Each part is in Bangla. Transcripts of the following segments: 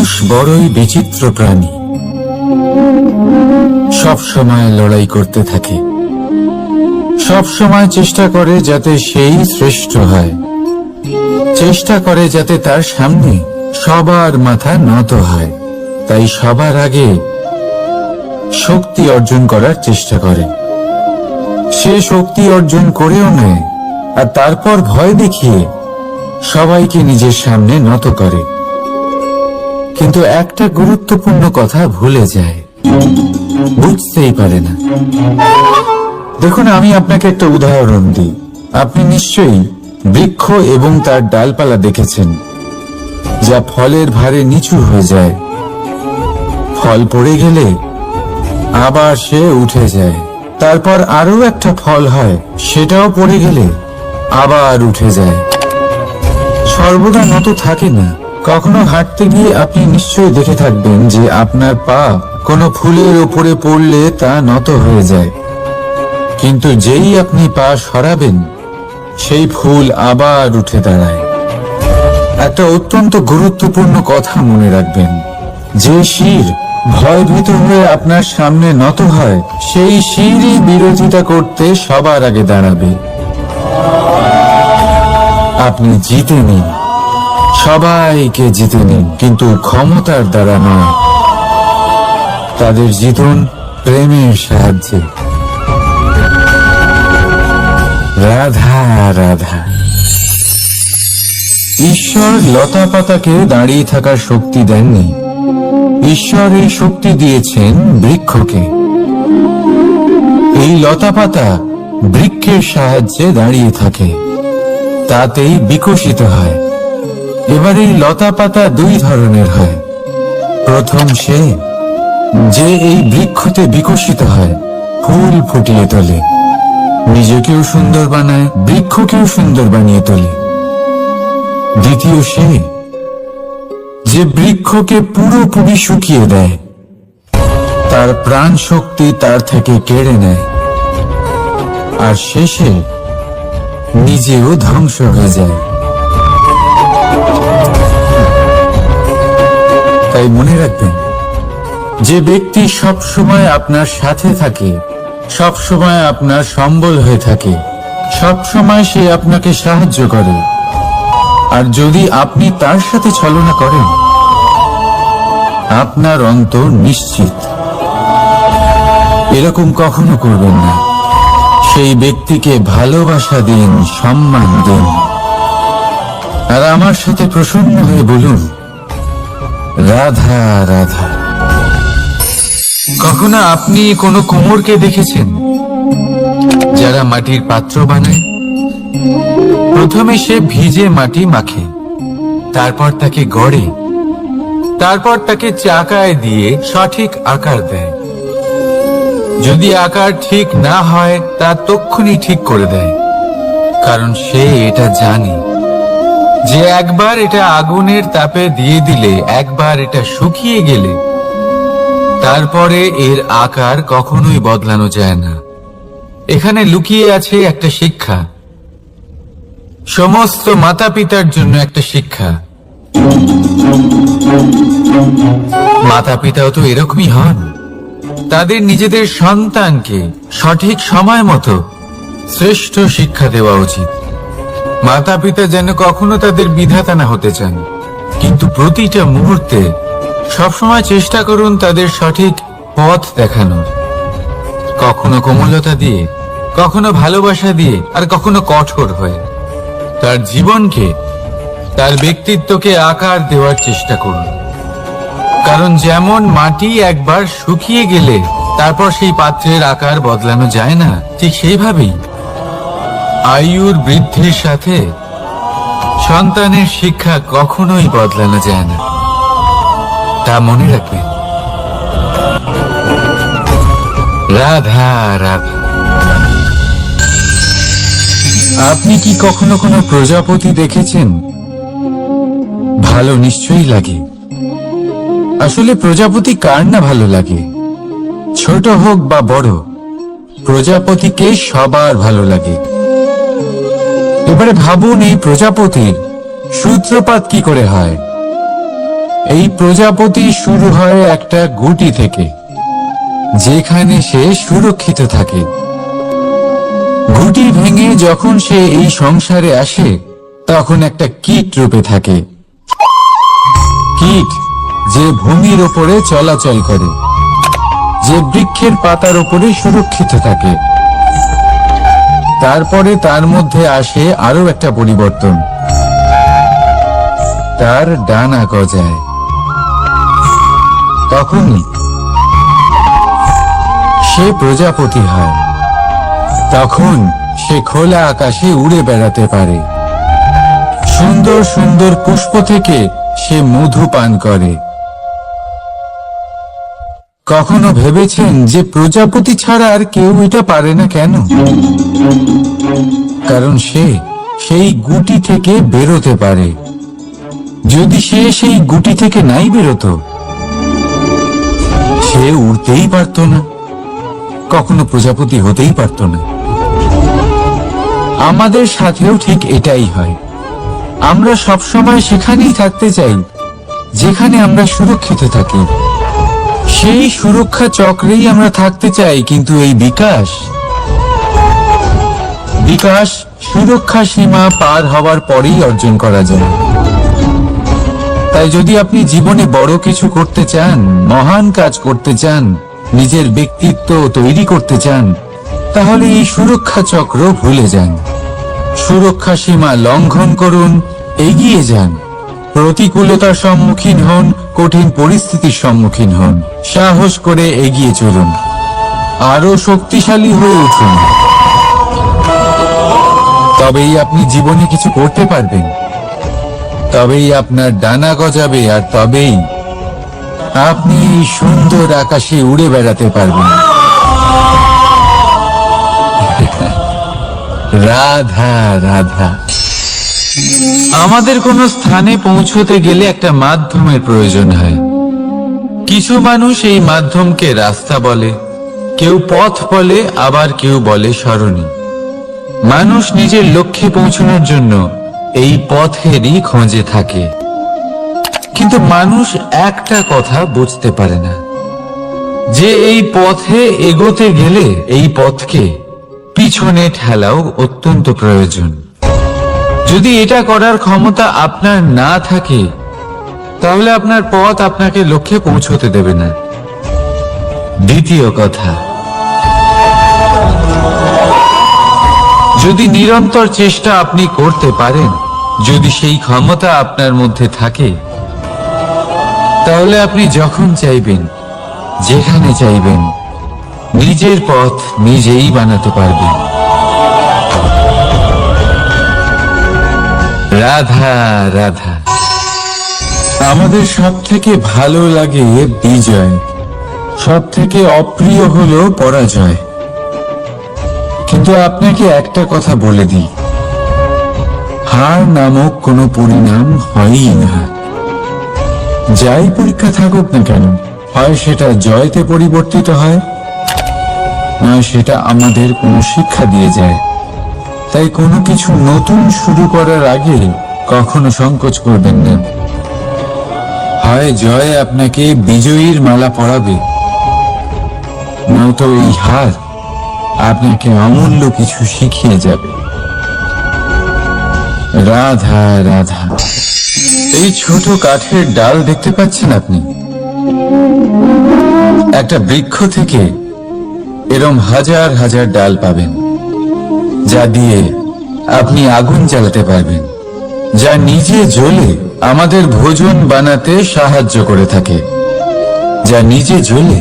মানুষ বড়ই বিচিত্র প্রাণী, সব সময় লড়াই করতে থাকে, সব সময় চেষ্টা করে যাতে সেই শ্রেষ্ঠ হয়, চেষ্টা করে যাতে তার সামনে সবার মাথা নত হয়। তাই সবার আগে শক্তি অর্জন করার চেষ্টা করে, সে শক্তি অর্জন করেও নেয়, আর তারপর ভয় দেখিয়ে সবাইকে নিজের সামনে নত করে। কিন্তু একটা গুরুত্বপূর্ণ কথা ভুলে যায়, বুঝতেই পারে না। দেখুন, আমি আপনাকে একটা উদাহরণ দিই। আপনি নিশ্চয়ই বৃক্ষ এবং তার ডালপালা দেখেছেন, যা ফলের ভারে নিচু হয়ে যায়। ফল পড়ে গেলে আবার সে উঠে যায়, তারপর আরো একটা ফল হয়, সেটাও পড়ে গেলে আবার উঠে যায়, সর্বদা নত থাকে না। কখনো হাঁটতে গিয়ে আপনি নিশ্চয়ই দেখে থাকবেন যে আপনার পা কোনো ফুলের ওপরে পড়লে তা নত হয়ে যায়, কিন্তু যেই আপনি পা সরাবেন সেই ফুল আবার উঠে দাঁড়ায়। একটা অত্যন্ত গুরুত্বপূর্ণ কথা মনে রাখবেন, যে শির ভয়ভীত হয়ে আপনার সামনে নত হয়, সেই শিরই বিরোধিতা করতে সবার আগে দাঁড়াবে। আপনি জিতে নিন, সবাইকে জিতে নিন, কিন্তু ক্ষমতার দ্বারা নয়। তাদের জিতুন প্রেমের সাহায্যে। রাধা রাধা। ঈশ্বর লতা পাতাকে দাঁড়িয়ে থাকার শক্তি দেননি, ঈশ্বর এই শক্তি দিয়েছেন বৃক্ষকে। এই লতা পাতা বৃক্ষের সাহায্যে দাঁড়িয়ে থাকে, তাতেই বিকশিত হয়। এবার এই লতা পাতা দুই ধরনের হয়। প্রথম সে যে এই বৃক্ষতে বিকশিত হয়, ফুল ফুটিয়ে তোলে, নিজেকেও সুন্দর বানায়, বৃক্ষকেও সুন্দর বানিয়ে তোলে। দ্বিতীয় সে যে বৃক্ষকে পুরোপুরি শুকিয়ে দেয়, তার প্রাণ শক্তি তার থেকে কেড়ে নেয়, আর শেষে নিজেও ধ্বংস হয়ে যায়। তাই মনে রাখবেন, যে ব্যক্তি সব সময় আপনার সাথে থাকে, সব সময় আপনার সম্বল হয়ে থাকে, সব সময় সে আপনাকে সাহায্য করে, আর যদি আপনি তার সাথে ছলনা করেন, আপনার অন্ত নিশ্চিত। এরকম কখনো করবেন না। সেই ব্যক্তিকে ভালোবাসা দিন, সম্মান দিন, আর আমার সাথে প্রসন্ন হয়ে বলুন, রাধা রাধা। কখনো আপনি কোনো কুমোরকে দেখেছেন যারা মাটির পাত্র বানায়? প্রথমে সে ভিজে মাটি মাখে, তারপর তাকে গড়ে, তারপর তাকে চাকায় দিয়ে সঠিক আকার দেয়। যদি আকার ঠিক না হয়, তা তক্ষুনি ঠিক করে দেয়, কারণ সে এটা জানে যে একবার এটা আগুনের তাপে দিয়ে দিলে, একবার এটা শুকিয়ে গেলে, তারপরে এর আকার কখনোই বদলানো যায় না। এখানে লুকিয়ে আছে একটা শিক্ষা, সমস্ত মাতা পিতার জন্য একটা শিক্ষা। মাতা পিতাও তো এরকমই হন। তাদের নিজেদের সন্তানকে সঠিক সময় মতো শ্রেষ্ঠ শিক্ষা দেওয়া উচিত। মাতা পিতা যেন কখনো তাদের বিধাতা না হতে চান, কিন্তু প্রতিটা মুহূর্তে সবসময় চেষ্টা করুন তাদের সঠিক পথ দেখানোর। কখনো কোমলতা দিয়ে, কখনো ভালোবাসা দিয়ে, আর কখনো কঠোর হয়ে। তার জীবনকে, তার ব্যক্তিত্বকে আকার দেওয়ার চেষ্টা করুন, কারণ যেমন মাটি একবার শুকিয়ে গেলে তারপর সেই পাত্রের আকার বদলানো যায় না, ঠিক সেইভাবেই আয়ুর বৃদ্ধির সাথে সন্তানের শিক্ষা কখনোই বদলানো যায় না। তা মনে রাখবেন। রাধা রাধা। আপনি কি কখনো কোনো প্রজাপতি দেখেছেন? ভালো নিশ্চয়ই লাগে। আসলে প্রজাপতি কার না ভালো লাগে? ছোট হোক বা বড়, প্রজাপতিকে সবার ভালো লাগে। এবারে ভাবুন, এই প্রজাপতির সূত্রপাত কি করে হয়? এই প্রজাপতি শুরু হয় একটা গুটি থেকে, যেখানে সে সুরক্ষিত থাকে। গুটি ভেঙে যখন সে এই সংসারে আসে, তখন একটা কীট রূপে থাকে। কীট যে ভূমির ওপরে চলাচল করে, যে বৃক্ষের পাতার ওপরে সুরক্ষিত থাকে। তারপরে তার মধ্যে আসে আরো একটা পরিবর্তন, তার ডানা গজায়। তখনই সে প্রজাপতি হয়। তখন সে খোলা আকাশে উড়ে বেড়াতে পারে। সুন্দর সুন্দর পুষ্প থেকে সে মধু পান করে। কখনো ভেবেছেন যে প্রজাপতি ছাড়া আর কেউ এটা পারে না কেন? কারণ সে সেই গুটি থেকে বেরোতে পারে। যদি সে সেই গুটি থেকে নাই বেরোতো, সে উড়তেই পারত না, কখনো প্রজাপতি হতেই পারত না। আমাদের সাথেও ঠিক এটাই হয়। আমরা সবসময় সেখানেই থাকতে চাই যেখানে আমরা সুরক্ষিত থাকি। সেই সুরক্ষা চক্রেই আমরা থাকতে চাই, কিন্তু এই বিকাশ সুরক্ষা সীমা পার হওয়ার পরেই অর্জন করা যায়। তাই যদি আপনি জীবনে বড় কিছু করতে চান, মহান কাজ করতে চান, নিজের ব্যক্তিত্ব তৈরি করতে চান, তাহলে এই সুরক্ষা চক্র ভুলে যান। সুরক্ষা সীমা লঙ্ঘন করুন, এগিয়ে যান, প্রতিকূলতার সম্মুখীন হন, কঠিন পরিস্থিতির সম্মুখীন হন, সাহস করে এগিয়ে চলুন, আরো শক্তিশালী হয়ে উঠুন। তবেই আপনি জীবনে কিছু করতে পারবেন, তবেই আপনার ডানা গজাবে, আর তবেই আপনি এই সুন্দর আকাশে উড়ে বেড়াতে পারবেন। রাধা রাধা। আমাদের কোনো স্থানে পৌঁছতে গেলে একটা মাধ্যমের প্রয়োজন হয়। কিছু মানুষ এই মাধ্যমকে রাস্তা বলে, কেউ পথ বলে, আবার কেউ বলে সরণি। মানুষ নিজের লক্ষ্যে পৌঁছানোর জন্য এই পথেরই খোঁজে থাকে। কিন্তু মানুষ একটা কথা বুঝতে পারে না, যে এই পথে এগোতে গেলে এই পথকে পিছনে ঠেলাও অত্যন্ত প্রয়োজন। যদি এটা করার ক্ষমতা আপনার না থাকে, তাহলে আপনার পথ আপনাকে লক্ষ্যে পৌঁছতে দেবে না। দ্বিতীয় কথা, যদি নিরন্তর চেষ্টা আপনি করতে পারেন, যদি সেই ক্ষমতা আপনার মধ্যে থাকে, তাহলে আপনি যখন চাইবেন, যেখানে চাইবেন, নিজের পথ নিজেই বানাতে পারবেন। রাধা রাধা। আমাদের সব থেকে ভালো লাগে বিজয়, সব থেকে অপ্রিয় হলো পরাজয়। কিন্তু আপনাকে একটা কথা বলে দিই, হার নামক কোনো পরিণাম হয়ই না। যাই পরীক্ষা থাকুক না কেন, হয় সেটা জয়তে পরিবর্তিত হয়, নয় সেটা আমাদের কোনো শিক্ষা দিয়ে যায়। তাই কোনো কিছু নতুন শুরু করার আগে কখনো সংকোচ করবেন না। হয় জয় আপনাকে বিজয়ীর মালা পরাবে, নয়তো এই হার আপনাকে অমূল্য কিছু শিখিয়ে যাবে। রাধা রাধা। এই ছোট কাঠের ডাল দেখতে পাচ্ছেন আপনি? একটা বৃক্ষ থেকে এরম হাজার হাজার ডাল পাবেন, যা দিয়ে আপনি আগুন জ্বালাতে পারবেন, যা নিজে জ্বলে আমাদের ভোজন বানাতে সাহায্য করে থাকে, যা নিজে জ্বলে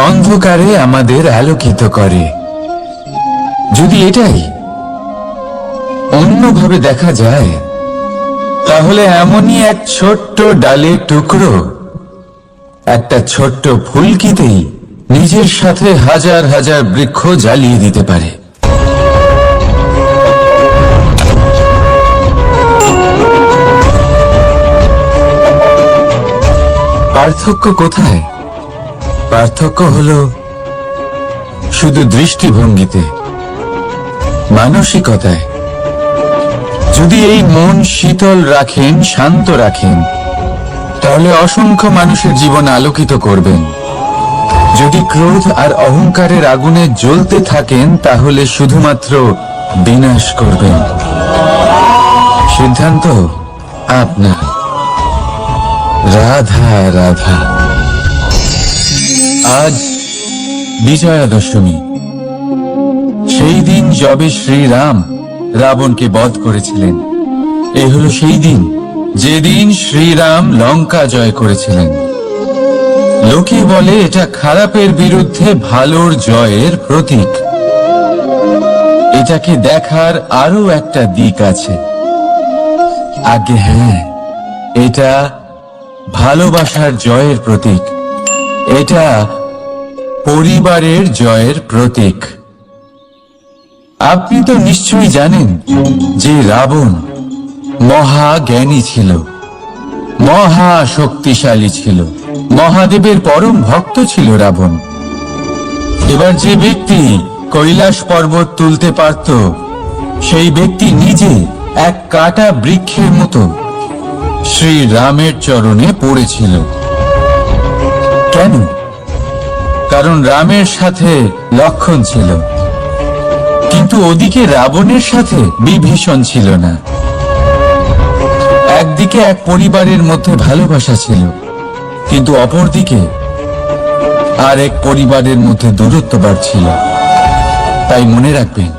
অন্ধকারে আমাদের আলোকিত করে। যদি এটাই অন্যভাবে দেখা যায়, তাহলে এমনই এক ছোট্ট ডালের টুকরো একটা ছোট্ট ফুলকিতেই নিজের সাথে হাজার হাজার বৃক্ষ জ্বালিয়ে দিতে পারে। পার্থক্য কোথায়? পার্থক্য হলো শুধু দৃষ্টিভঙ্গিতে, মানসিকতায়। যদি এই মন শীতল রাখেন, শান্ত রাখেন, তাহলে অসংখ্য মানুষের জীবন আলোকিত করবেন। যদি ক্রোধ আর অহংকারের আগুনে জ্বলতে থাকেন তাহলে শুধুমাত্র বিনাশ করবেন। সিদ্ধান্ত আপনার। রাধা রাধা। আজ বিজয়া দশমী, সেই দিন যবে শ্রীরাম রাবণকে বধ করেছিলেন। এই হলো সেই দিন যেদিন শ্রীরাম লঙ্কা জয় করেছিলেন। লোকে বলে এটা খারাপের বিরুদ্ধে ভালোর জয়ের প্রতীক। এটাকে দেখার আরো একটা দিক আছে। আগে হ্যাঁ, এটা ভালোবাসার জয়ের প্রতীক। এটা পরিবারের জয়ের প্রতীক। আপনি তো নিশ্চয়ই জানেন যে রাবণ মহাজ্ঞানী ছিল, মহা শক্তিশালী ছিল, মহাদেবের পরম ভক্ত ছিল রাবণ। এবার যে ব্যক্তি কৈলাস পর্বত তুলতে পারত, সেই ব্যক্তি নিজে এক কাটা বৃক্ষের মতো শ্রীরামের চরণে পড়েছিল। কেন? কারণ রামের সাথে লক্ষণ ছিল, কিন্তু ওদিকে রাবণের সাথে বিভীষণ ছিল না। একদিকে এক পরিবারের মধ্যে ভালোবাসা ছিল, কিন্তু অপরদিকে আর এক পরিবারের মধ্যে দূরত্ব বাড়ছিল। তাই মনে রাখবেন,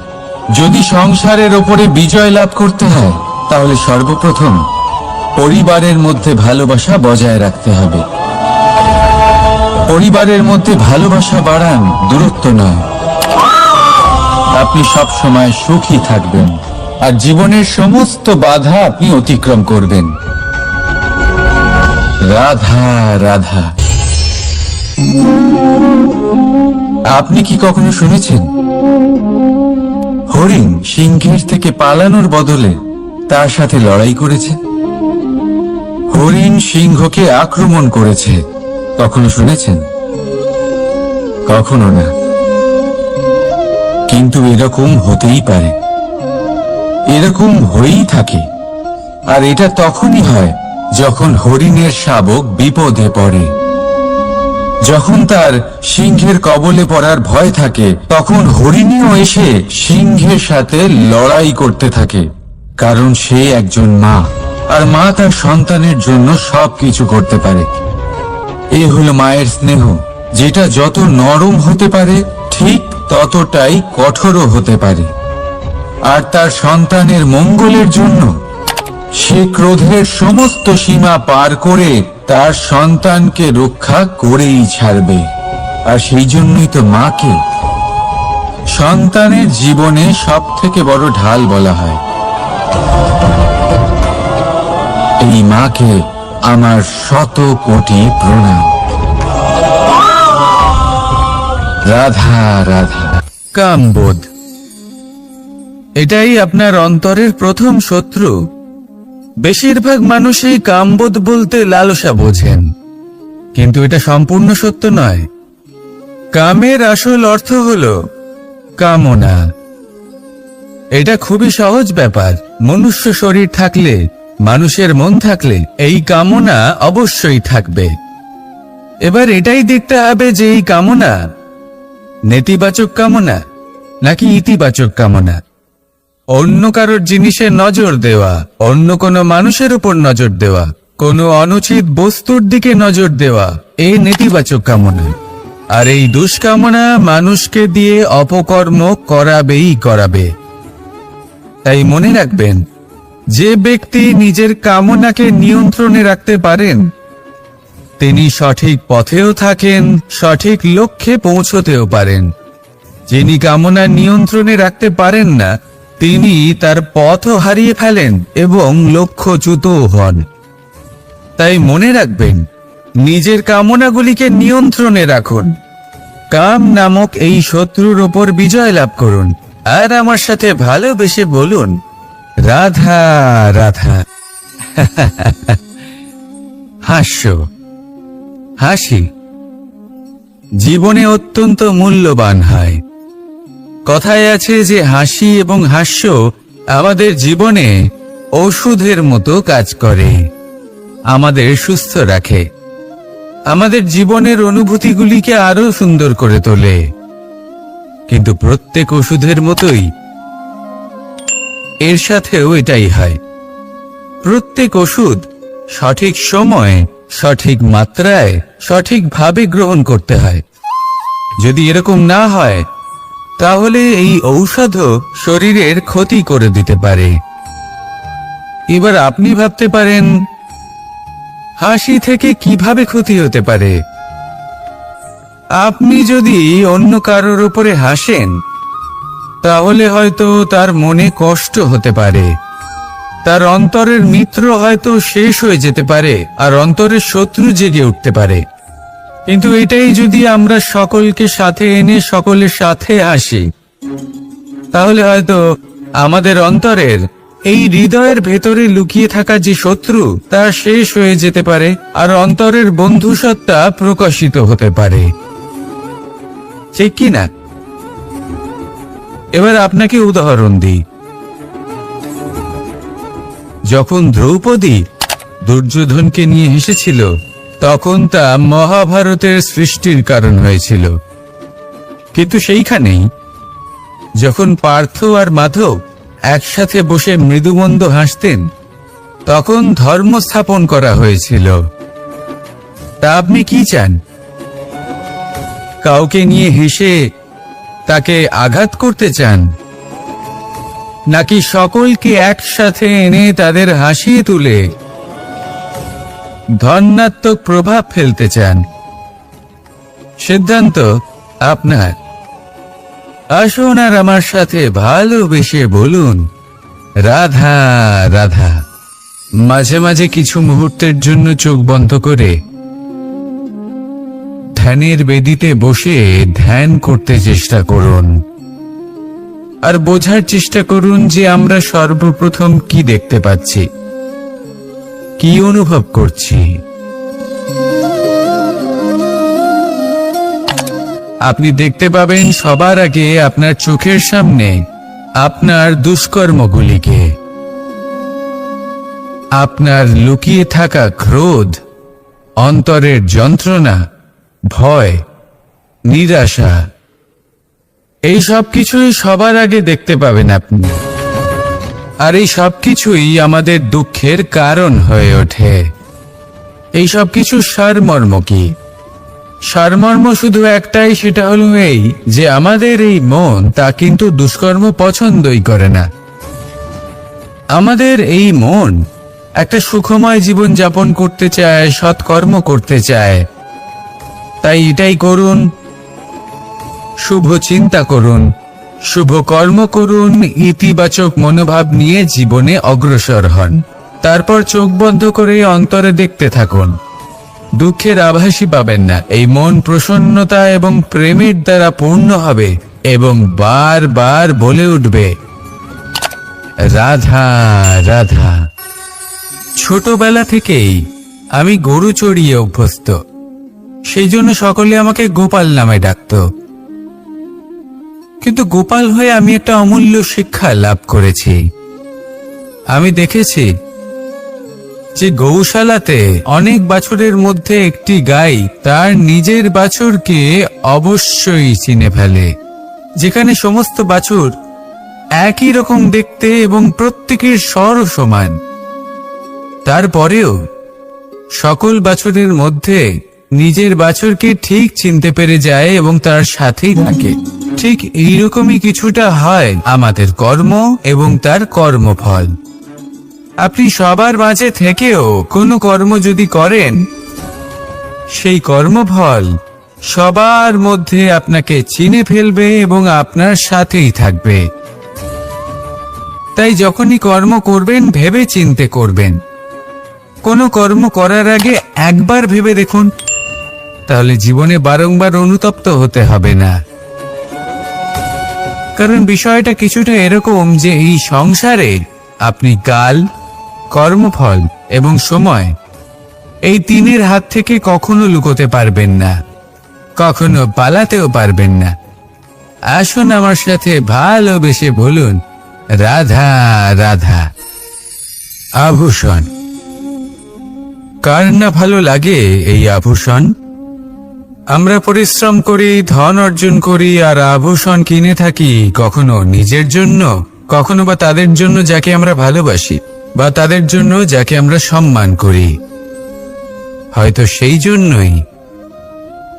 যদি সংসারের ওপরে বিজয় লাভ করতে হয় তাহলে সর্বপ্রথম পরিবারের মধ্যে ভালোবাসা বজায় রাখতে হবে। পরিবারের মধ্যে ভালোবাসা বাড়ান, দূরত্ব নয়। আপনি সব সময় সুখী থাকবেন আর জীবনের সমস্ত বাধা আপনি অতিক্রম করবেন। রাধা রাধা। আপনি কি কখনো শুনেছেন হরিণ সিংহের থেকে পালানোর বদলে তার সাথে লড়াই করেছে? হরিণ সিংহকে আক্রমণ করেছে, কখনো শুনেছেন? কখনো না। কিন্তু এরকম হতেই পারে, এরকম হয়েই থাকে। আর এটা তখনই হয় যখন হরিণের শাবক বিপদে পড়ে। যখন তার সিংহের কবলে পড়ার ভয় থাকে, তখন হরিণীও এসে সিংহের সাথে লড়াই করতে থাকে। কারণ সে একজন মা, আর মা তার সন্তানের জন্য সবকিছু করতে পারে। এ হলো মায়ের স্নেহ, যেটা যত নরম হতে পারে ঠিক ততটাই কঠোরও হতে পারে। আর তার সন্তানের মঙ্গলের জন্য সে ক্রোধের সমস্ত সীমা পার করে তার সন্তানকে রক্ষা করেই ছাড়বে। আর সেই জন্যই তো মাকে সন্তানের জীবনে সব থেকে বড় ঢাল বলা হয়। এই মাকে আমার শত কোটি প্রণাম। রাধা রাধা। কামবোধ, এটাই আপনার অন্তরের প্রথম শত্রু। বেশিরভাগ মানুষই কামবোধ বলতে লালসা বোঝেন, কিন্তু এটা সম্পূর্ণ সত্য নয়। কামের আসল অর্থ হল কামনা। এটা খুবই সহজ ব্যাপার। মনুষ্য শরীর থাকলে, মানুষের মন থাকলে এই কামনা অবশ্যই থাকবে। এবার এটাই দেখতে হবে যে এই কামনা নেতিবাচক কামনা নাকি ইতিবাচক কামনা। অন্য কারোর জিনিসে নজর দেওয়া, অন্য কোনো মানুষের উপর নজর দেওয়া, কোনো অনুচিত বস্তুর দিকে নজর দেওয়া, এই নেতিবাচক কামনা। আর এই দুষ্কামনা মানুষকে দিয়ে অপকর্ম করাবেই করাবে। তাই মনে রাখবেন, যে ব্যক্তি নিজের কামনাকে নিয়ন্ত্রণে রাখতে পারেন তিনি সঠিক পথেও থাকেন, সঠিক লক্ষ্যে পৌঁছতেও পারেন। যিনি কামনা নিয়ন্ত্রণে রাখতে পারেন না তিনি তার পথও হারিয়ে ফেলেন এবং লক্ষ্যচ্যুতও হন। তাই মনে রাখবেন, নিজের কামনাগুলিকে নিয়ন্ত্রণে রাখুন। কাম নামক এই শত্রুর ওপর বিজয় লাভ করুন। আর আমার সাথে ভালোবেসে বলুন, রাধা রাধা। হাস্য, হাসি জীবনে অত্যন্ত মূল্যবান হয়। কথায় আছে যে হাসি এবং হাস্য আমাদের জীবনে ওষুধের মতো কাজ করে। আমাদের সুস্থ রাখে, আমাদের জীবনের অনুভূতিগুলিকে আরো সুন্দর করে তোলে। কিন্তু প্রত্যেক ওষুধের মতোই এর সাথেও এটাই হয়। প্রত্যেক ওষুধ সঠিক সময়ে, সঠিক মাত্রায়, সঠিকভাবে গ্রহণ করতে হয়। যদি এরকম না হয় তাহলে এই ঔষধও শরীরের ক্ষতি করে দিতে পারে। এবার আপনি ভাবতে পারেন, হাসি থেকে কিভাবে ক্ষতি হতে পারে? আপনি যদি অন্য কারোর উপরে হাসেন তাহলে হয়তো তার মনে কষ্ট হতে পারে, তার অন্তরের মিত্র হয়তো শেষ হয়ে যেতে পারে, আর অন্তরের শত্রু জেগে উঠতে পারে। কিন্তু এটাই যদি আমরা সকলকে সাথে এনে সকলের সাথে হাসি, তাহলে হয়তো আমাদের অন্তরের এই হৃদয়ের ভেতরে লুকিয়ে থাকা যে শত্রু তা শেষ হয়ে যেতে পারে, আর অন্তরের বন্ধুসত্তা প্রকাশিত হতে পারে। ঠিক কি না? এবার আপনাকে উদাহরণ দিই। যখন দ্রৌপদী দুর্যোধনকে নিয়ে হেসেছিল তখন তা মহাভারতের সৃষ্টির কারণ হয়েছিল। কিন্তু সেইখানেই যখন পার্থ আর মাধব একসাথে বসে মৃদুমন্দ হাসতেন তখন ধর্ম স্থাপন করা হয়েছিল। তা আপনি কি চান? কাউকে নিয়ে হেসে তাকে আঘাত করতে চান, নাকি সকলকে একসাথে এনে তাদের হাসিয়ে তুলে ধনাত্মক প্রভাব ফেলতে চান? সিদ্ধান্ত আপনার। আসুন আর আমার সাথে ভালোবেসে বলুন, রাধা রাধা। মাঝে মাঝে কিছু মুহূর্তের জন্য চোখ বন্ধ করে ধ্যানের বেদিতে বসে ধ্যান করতে চেষ্টা করুন, আর বোঝার চেষ্টা করুন যে আমরা সর্বপ্রথম কি দেখতে পাচ্ছি, কি অনুভব করছি। আপনি দেখতে পাবেন সবার আগে আপনার চোখের সামনে আপনার দুষ্কর্মগুলিকে, আপনার লুকিয়ে থাকা ক্রোধ, অন্তরের যন্ত্রণা, ভয়, নিরাশা, এই সব কিছুই সবার আগে দেখতে পাবেন আপনি। আর এই সব কিছুই আমাদের দুঃখের কারণ হয়ে ওঠে। এই সব কিছু সারমর্ম কি? সারমর্ম শুধু একটাই, সেটা হলো এই যে আমাদের এই মন তা কিন্তু দুষ্কর্ম পছন্দই করে না। আমাদের এই মন একটা সুখময় জীবন যাপন করতে চায়, সৎকর্ম করতে চায়। তাই এটাই করুন, শুভ চিন্তা করুন, শুভ কর্ম করুন, ইতিবাচক মনোভাব নিয়ে জীবনে অগ্রসর হন। তারপর চোখ বন্ধ করে অন্তরে দেখতে থাকুন। দুঃখের আভাসই পাবেন না। এই মন প্রসন্নতা এবং প্রেমের দ্বারা পূর্ণ হবে এবং বারবার বলে উঠবে, রাধা রাধা। ছোটবেলা থেকেই আমি গরু চড়িয়ে অভ্যস্ত, সেই জন্য সকলে আমাকে গোপাল নামে ডাকত। কিন্তু গোপাল হয়ে আমি একটা অমূল্য শিক্ষা লাভ করেছি। আমি দেখেছি যে গৌশালাতে অনেক বাছুরের মধ্যে একটি গাই তার নিজের বাছুরকে অবশ্যই চিনে ফেলে। যেখানে সমস্ত বাছুর একই রকম দেখতে এবং প্রত্যেকের স্বর সমান, তারপরেও সকল বাছুরের মধ্যে নিজের বাছুরকে ঠিক চিনতে পেরে যায় এবং তার সাথেই থাকে। ঠিক এইরকমই কিছুটা হয় আমাদের কর্ম এবং তার কর্মফল। আপনি সবার মাঝে থেকেও কোনো কর্ম যদি করেন, সেই কর্মফল সবার মধ্যে আপনাকে চিনে ফেলবে এবং আপনার সাথেই থাকবে। তাই যখনই কর্ম করবেন ভেবে চিন্তে করবেন। কোনো কর্ম করার আগে একবার ভেবে দেখুন, তাহলে জীবনে বারংবার অনুতপ্ত হতে হবে না। কারণ বিষয়টা কিছুটা এরকম যে এই সংসারে আপনি কাল, কর্মফল এবং সময়, এই তিনের হাত থেকে কখনো লুকোতে পারবেন না, কখনো পালাতেও পারবেন না। আসুন আমার সাথে ভালোবেসে বলুন, রাধা রাধা। আভূষণ। কার না ভালো লাগে এই আভূষণ? আমরা পরিশ্রম করি, ধন অর্জন করি আর আভূষণ কিনে থাকি, কখনো নিজের জন্য, কখনো বা তাদের জন্য যাকে আমরা ভালোবাসি, বা তাদের জন্য যাকে আমরা সম্মান করি। হয়তো সেই জন্যই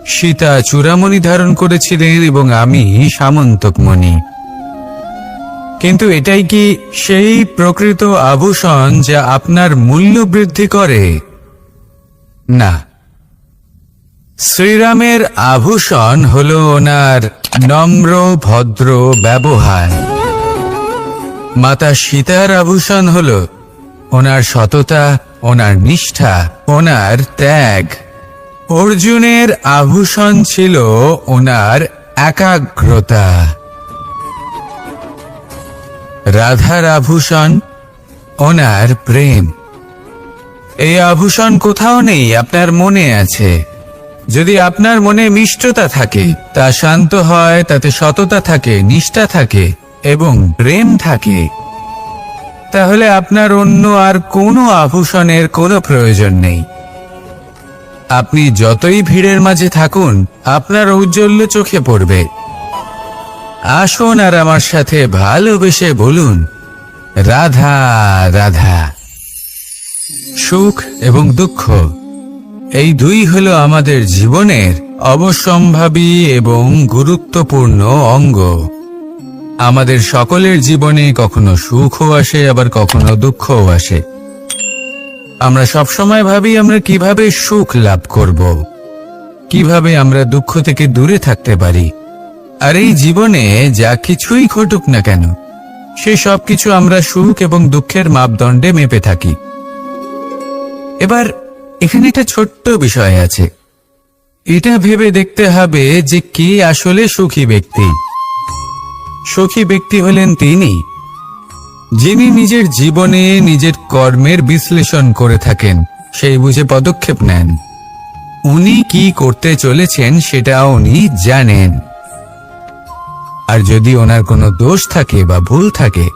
সীতা চূড়ামণি ধারণ করেছিলেন এবং আমি সামন্তকমণি। কিন্তু এটাই কি সেই প্রকৃত আভূষণ যা আপনার মূল্য বৃদ্ধি করে? না। শ্রীরামের আভূষণ হলো ওনার নম্র ভদ্র ব্যবহার। মাতা সীতার আভূষণ হলো ওনার সততা, ওনার নিষ্ঠা, ওনার ত্যাগ। অর্জুনের আভূষণ ছিল ওনার একাগ্রতা। রাধার আভূষণ ওনার প্রেম। এই আভূষণ কোথাও নেই, আপনার মনে আছে। যদি আপনার মনে মিষ্টতা থাকে, তা শান্ত হয়, তাতে সততা থাকে, নিষ্ঠা থাকে এবং প্রেম থাকে, তাহলে আপনার অন্য আর কোনো আভূষণের কোনো প্রয়োজন নেই। আপনি যতই ভিড়ের মাঝে থাকুন, আপনার ঔজ্জ্বল্য চোখে পড়বে। আসুন আর আমার সাথে ভালোবেসে বলুন, রাধা রাধা। সুখ এবং দুঃখ, এই দুই হলো আমাদের জীবনের অবশ্যম্ভাবী এবং গুরুত্বপূর্ণ অঙ্গ। আমাদের সকলের জীবনে কখনো সুখও আসে, আবার কখনো দুঃখও আসে। আমরা সবসময় ভাবি আমরা কিভাবে সুখ লাভ করব, কিভাবে আমরা দুঃখ থেকে দূরে থাকতে পারি। আর এই জীবনে যা কিছুই ঘটুক না কেন, সে সব কিছু আমরা সুখ এবং দুঃখের মাপদণ্ডে মেপে থাকি। এবার এখানে একটা ছোট্ট বিষয় আছে। এটা ভেবে দেখতে হবে যে কে আসলে সুখী ব্যক্তি। সুখী ব্যক্তি হলেন তিনি, যিনি নিজের জীবনে নিজের কর্মের বিশ্লেষণ করে থাকেন, সেই বুঝে পদক্ষেপ নেন। উনি কি করতে চলেছেন সেটা উনি জানেন। আর যদি ওনার কোনো দোষ থাকে বা ভুল থাকে,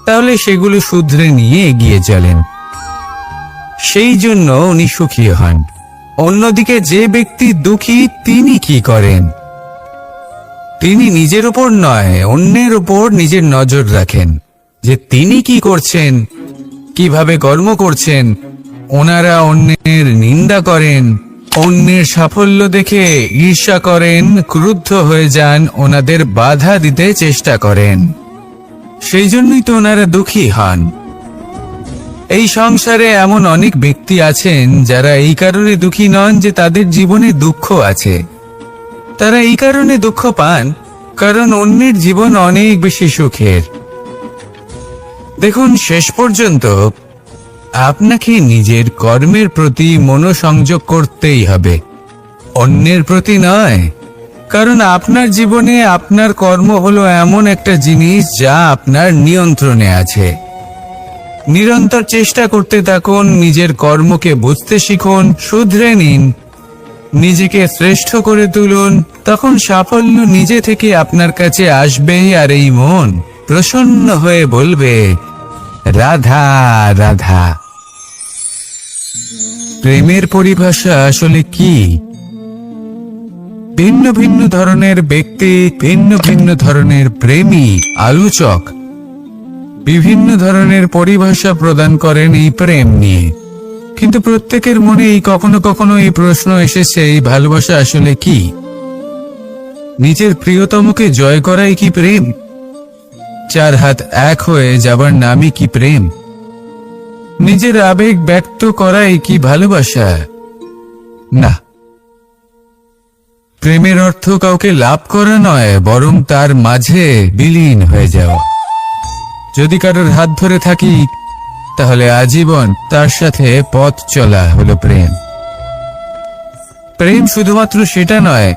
তাহলে সেগুলো শুধরে নিয়ে এগিয়ে চলেন। সেই জন্য উনি সুখী হন। অন্যদিকে যে ব্যক্তি দুঃখী, তিনি কি করেন? তিনি নিজের উপর নয়, অন্যের উপর নিজের নজর রাখেন, যে তিনি কি করছেন, কিভাবে কর্ম করছেন। ওনারা অন্যের নিন্দা করেন, অন্যের সাফল্য দেখে ঈর্ষা করেন, ক্রুদ্ধ হয়ে যান, ওনাদের বাধা দিতে চেষ্টা করেন। সেই জন্যই তো ওনারা দুঃখী হন। এই সংসারে এমন অনেক ব্যক্তি আছেন যারা এই কারণে দুঃখী নন যে তাদের জীবনে দুঃখ আছে। তারা এই কারণে দুঃখ পান কারণ অন্যের জীবন অনেক বেশি সুখের। দেখুন, শেষ পর্যন্ত আপনাকে নিজের কর্মের প্রতি মনোসংযোগ করতেই হবে, অন্যের প্রতি নয়। কারণ আপনার জীবনে আপনার কর্ম হলো এমন একটা জিনিস যা আপনার নিয়ন্ত্রণে আছে। নিরন্তর চেষ্টা করতে থাকুন, নিজের কর্মকে বুঝতে শিখুন, শুধরে নিন, নিজেকে শ্রেষ্ঠ করে তুলুন। তখন সাফল্য নিজে থেকে আপনার কাছে আসবেই, আর এই মন প্রসন্ন হয়ে বলবে, রাধা রাধা। প্রেমের পরিভাষা আসলে কি? ভিন্ন ভিন্ন ধরনের ব্যক্তি, ভিন্ন ভিন্ন ধরনের প্রেমী আলোচক বিভিন্ন ধরনের পরিভাষা প্রদান করেন এই প্রেম নিয়ে। কিন্তু প্রত্যেকের মনেই কখনো কখনো এই প্রশ্ন এসেছে, এই ভালোবাসা আসলে কি? নিজের প্রিয়তমকে জয় করাই কি প্রেম? চার হাত এক হয়ে যাবার নামই কি প্রেম? নিজের আবেগ ব্যক্ত করাই কি ভালোবাসা? না। প্রেমের অর্থ কাউকে লাভ করা নয়, বরং তার মাঝে বিলীন হয়ে যাওয়া। যদি কারোর হাত ধরে থাকি, তাহলে আজীবন তার সাথে পথ চলা হলো প্রেম। প্রেম শুধুমাত্র সেটা নয়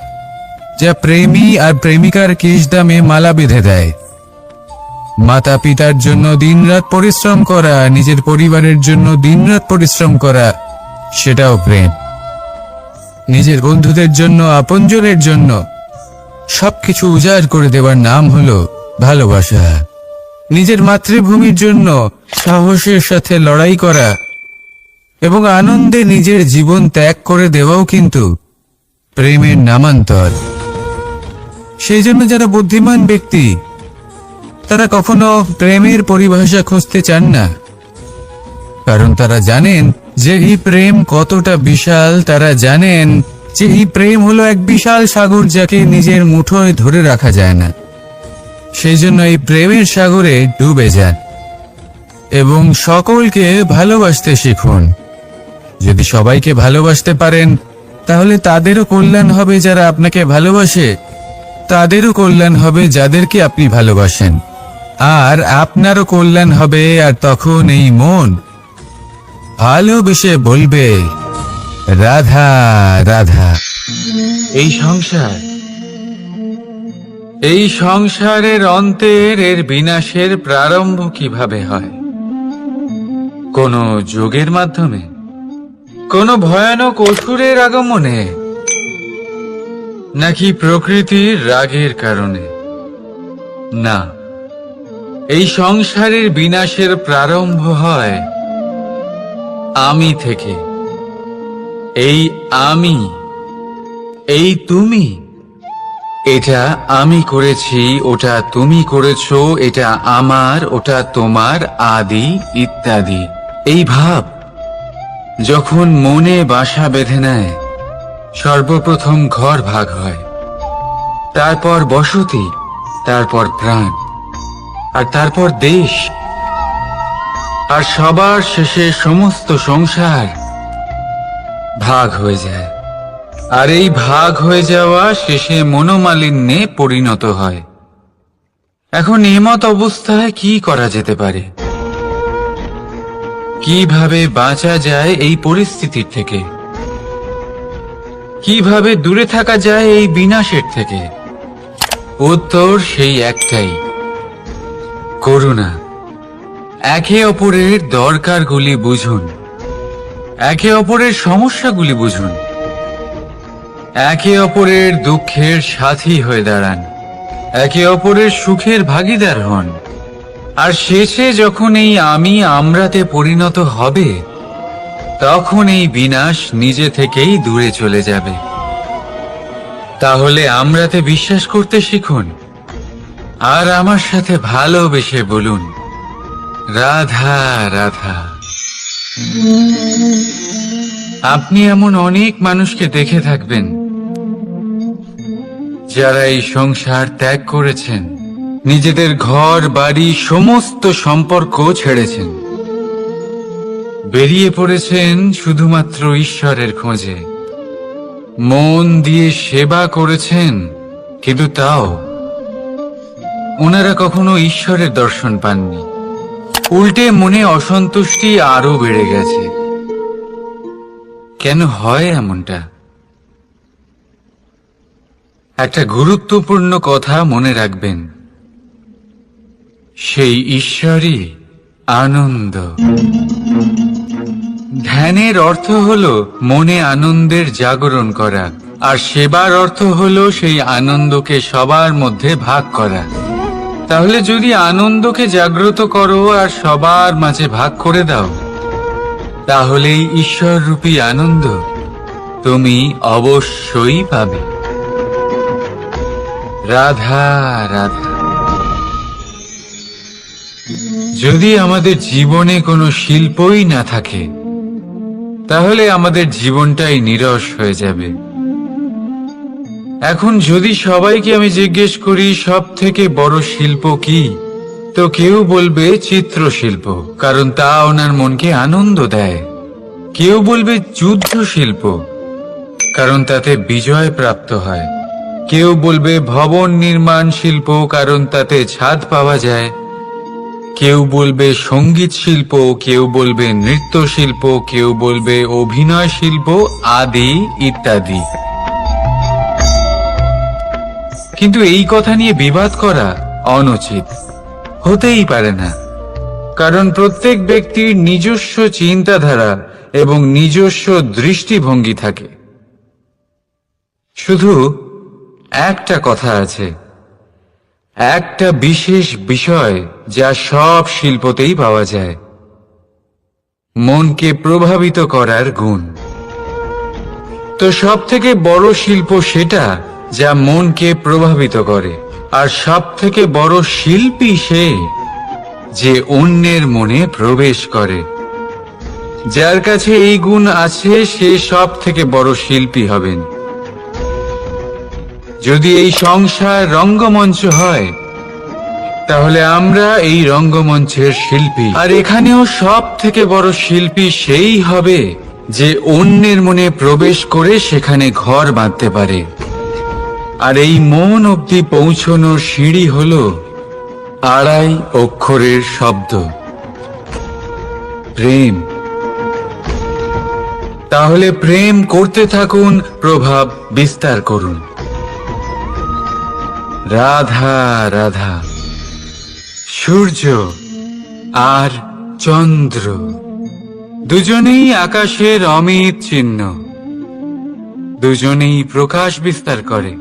যা প্রেমী আর প্রেমিকার কেশদামে মালা বেঁধে দেয়। মাতা পিতার জন্য দিনরাত পরিশ্রম করা, নিজের পরিবারের জন্য দিনরাত পরিশ্রম করা, সেটাও প্রেম। নিজের বন্ধুদের জন্য, আপনজনের জন্য সবকিছু উজাড় করে দেওয়ার নাম হলো ভালোবাসা। নিজের মাতৃভূমির জন্য সাহসের সাথে লড়াই করা, এবং আনন্দে নিজের জীবন ত্যাগ করে দেওয়াও কিন্তু প্রেমের নামান্তর। সেই জন্য যারা বুদ্ধিমান ব্যক্তি তারা কখনো প্রেমের পরিভাষা খুঁজতে চান না, কারণ তারা জানেন যে এই প্রেম কতটা বিশাল। তারা জানেন যে এই প্রেম হলো এক বিশাল সাগর, যাকে নিজের মুঠোয় ধরে রাখা যায় না। সেই জন্য এই প্রেমের সাগরে ডুবে যান এবং সকলকে ভালোবাসতে শিখুন। যদি সবাইকে ভালোবাসতে পারেন তাহলে তাদেরও কল্যাণ হবে যারা আপনাকে ভালোবাসে, তাদেরও কল্যাণ হবে যাদেরকে আপনি ভালোবাসেন, আর আপনারও কল্যাণ হবে। আর তখন এই মন ভালোবেসে বলবে, রাধা রাধা। এই সংসারের অন্তের, এর বিনাশের প্রারম্ভ কিভাবে হয়? কোন যোগের মাধ্যমে? কোন ভয়ানক অসুরের আগমনে? নাকি প্রকৃতির রাগের কারণে? না, এই সংসারের বিনাশের প্রারম্ভ হয় আমি থেকে। এই আমি, এই তুমি, এটা আমি করেছি, ওটা তুমি করেছো, এটা আমার, ওটা তোমার, আদি ইত্যাদি। এই ভাব যখন মনে বাসা বেঁধে নেয়, সর্বপ্রথম ঘর ভাগ হয়, তারপর বসতি, তারপর প্রাণ, আর তারপর দেশ, আর সবার শেষে সমস্ত সংসার ভাগ হয়ে যায়। আর এই ভাগ হয়ে যাওয়া শেষে মনোমালিন্যে পরিণত হয়। এখন এমত অবস্থায় কি করা যেতে পারে? কিভাবে বাঁচা যায় এই পরিস্থিতির থেকে? কিভাবে দূরে থাকা যায় এই বিনাশের থেকে? উত্তর সেই একটাই, করুণা। একে অপরের দরকারগুলি বুঝুন, একে অপরের সমস্যাগুলি বুঝুন, একে অপরের দুঃখের সাথী হয়ে দাঁড়ান, একে অপরের সুখের ভাগীদার হন। আর শেষে যখন এই আমি আমরাতে পরিণত হবে, তখন এই বিনাশ নিজে থেকেই দূরে চলে যাবে। তাহলে আমরাতে বিশ্বাস করতে শিখুন, আর আমার সাথে ভালোবেসে বলুন, রাধা রাধা। আপনি এমন অনেক মানুষকে দেখে থাকবেন যারা এই সংসার ত্যাগ করেছেন, নিজেদের ঘর বাড়ি সমস্ত সম্পর্ক ছেড়েছেন, বেরিয়ে পড়েছেন শুধুমাত্র ঈশ্বরের খোঁজে। মন দিয়ে সেবা করেছেন, কিন্তু তাও ওনারা কখনো ঈশ্বরের দর্শন পাননি। উল্টে মনে অসন্তুষ্টি আরো বেড়ে গেছে। কেন হয় এমনটা? একটা গুরুত্বপূর্ণ কথা মনে রাখবেন, সেই ঈশ্বরই আনন্দ। ধ্যানের অর্থ হলো মনে আনন্দের জাগরণ করা, আর সেবার অর্থ হলো সেই আনন্দকে সবার মধ্যে ভাগ করা। তাহলে যদি আনন্দকে জাগ্রত করো আর সবার মাঝে ভাগ করে দাও, তাহলেই ঈশ্বররূপী আনন্দ তুমি অবশ্যই পাবে। রাধা রাধা। যদি আমাদের জীবনে কোনো শিল্পই না থাকে, তাহলে আমাদের জীবনটাই নীরস হয়ে যাবে। এখন যদি সবাইকে আমি জিজ্ঞেস করি সব থেকে বড় শিল্প কি, তো কেউ বলবে চিত্রশিল্প, কারণ তা ওনার মনকে আনন্দ দেয়। কেউ বলবে যুদ্ধ শিল্প, কারণ তাতে বিজয় প্রাপ্ত হয়। কেউ বলবে ভবন নির্মাণ শিল্প, কারণ তাতে ছাদ পাওয়া যায়। কেউ বলবে সঙ্গীত শিল্প, কেউ বলবে নৃত্য শিল্প, কেউ বলবে অভিনয় শিল্প, আদি ইত্যাদি। কিন্তু এই কথা নিয়ে বিবাদ করা অনুচিত, হতেই পারে না। কারণ প্রত্যেক ব্যক্তির নিজস্ব চিন্তাধারা এবং নিজস্ব দৃষ্টিভঙ্গি থাকে। শুধু একটা কথা আছে, একটা বিশেষ বিষয় যা সব শিল্পতেই পাওয়া যায়, মনকে প্রভাবিত করার গুণ। তো সব থেকে বড় শিল্প সেটা যা মনকে প্রভাবিত করে, আর সব থেকে বড় শিল্পী সে যে অন্যের মনে প্রবেশ করে। যার কাছে এই গুণ আছে সে সব থেকে বড় শিল্পী হবেন। যদি এই সংসার রঙ্গমঞ্চ হয়, তাহলে আমরা এই রঙ্গমঞ্চের শিল্পী। আর এখানেও সব থেকে বড় শিল্পী সেই হবে যে অন্যের মনে প্রবেশ করে সেখানে ঘর বাঁধতে পারে। আর এই মন অবধি পৌঁছনোর সিঁড়ি হলো 2.5 অক্ষরের শব্দ, প্রেম। তাহলে প্রেম করতে থাকুন, প্রভাব বিস্তার করুন। রাধা রাধা। সূর্য আর চন্দ্র দুজনেই আকাশের অমিত চিহ্ন, দুজনেই প্রকাশ বিস্তার করে,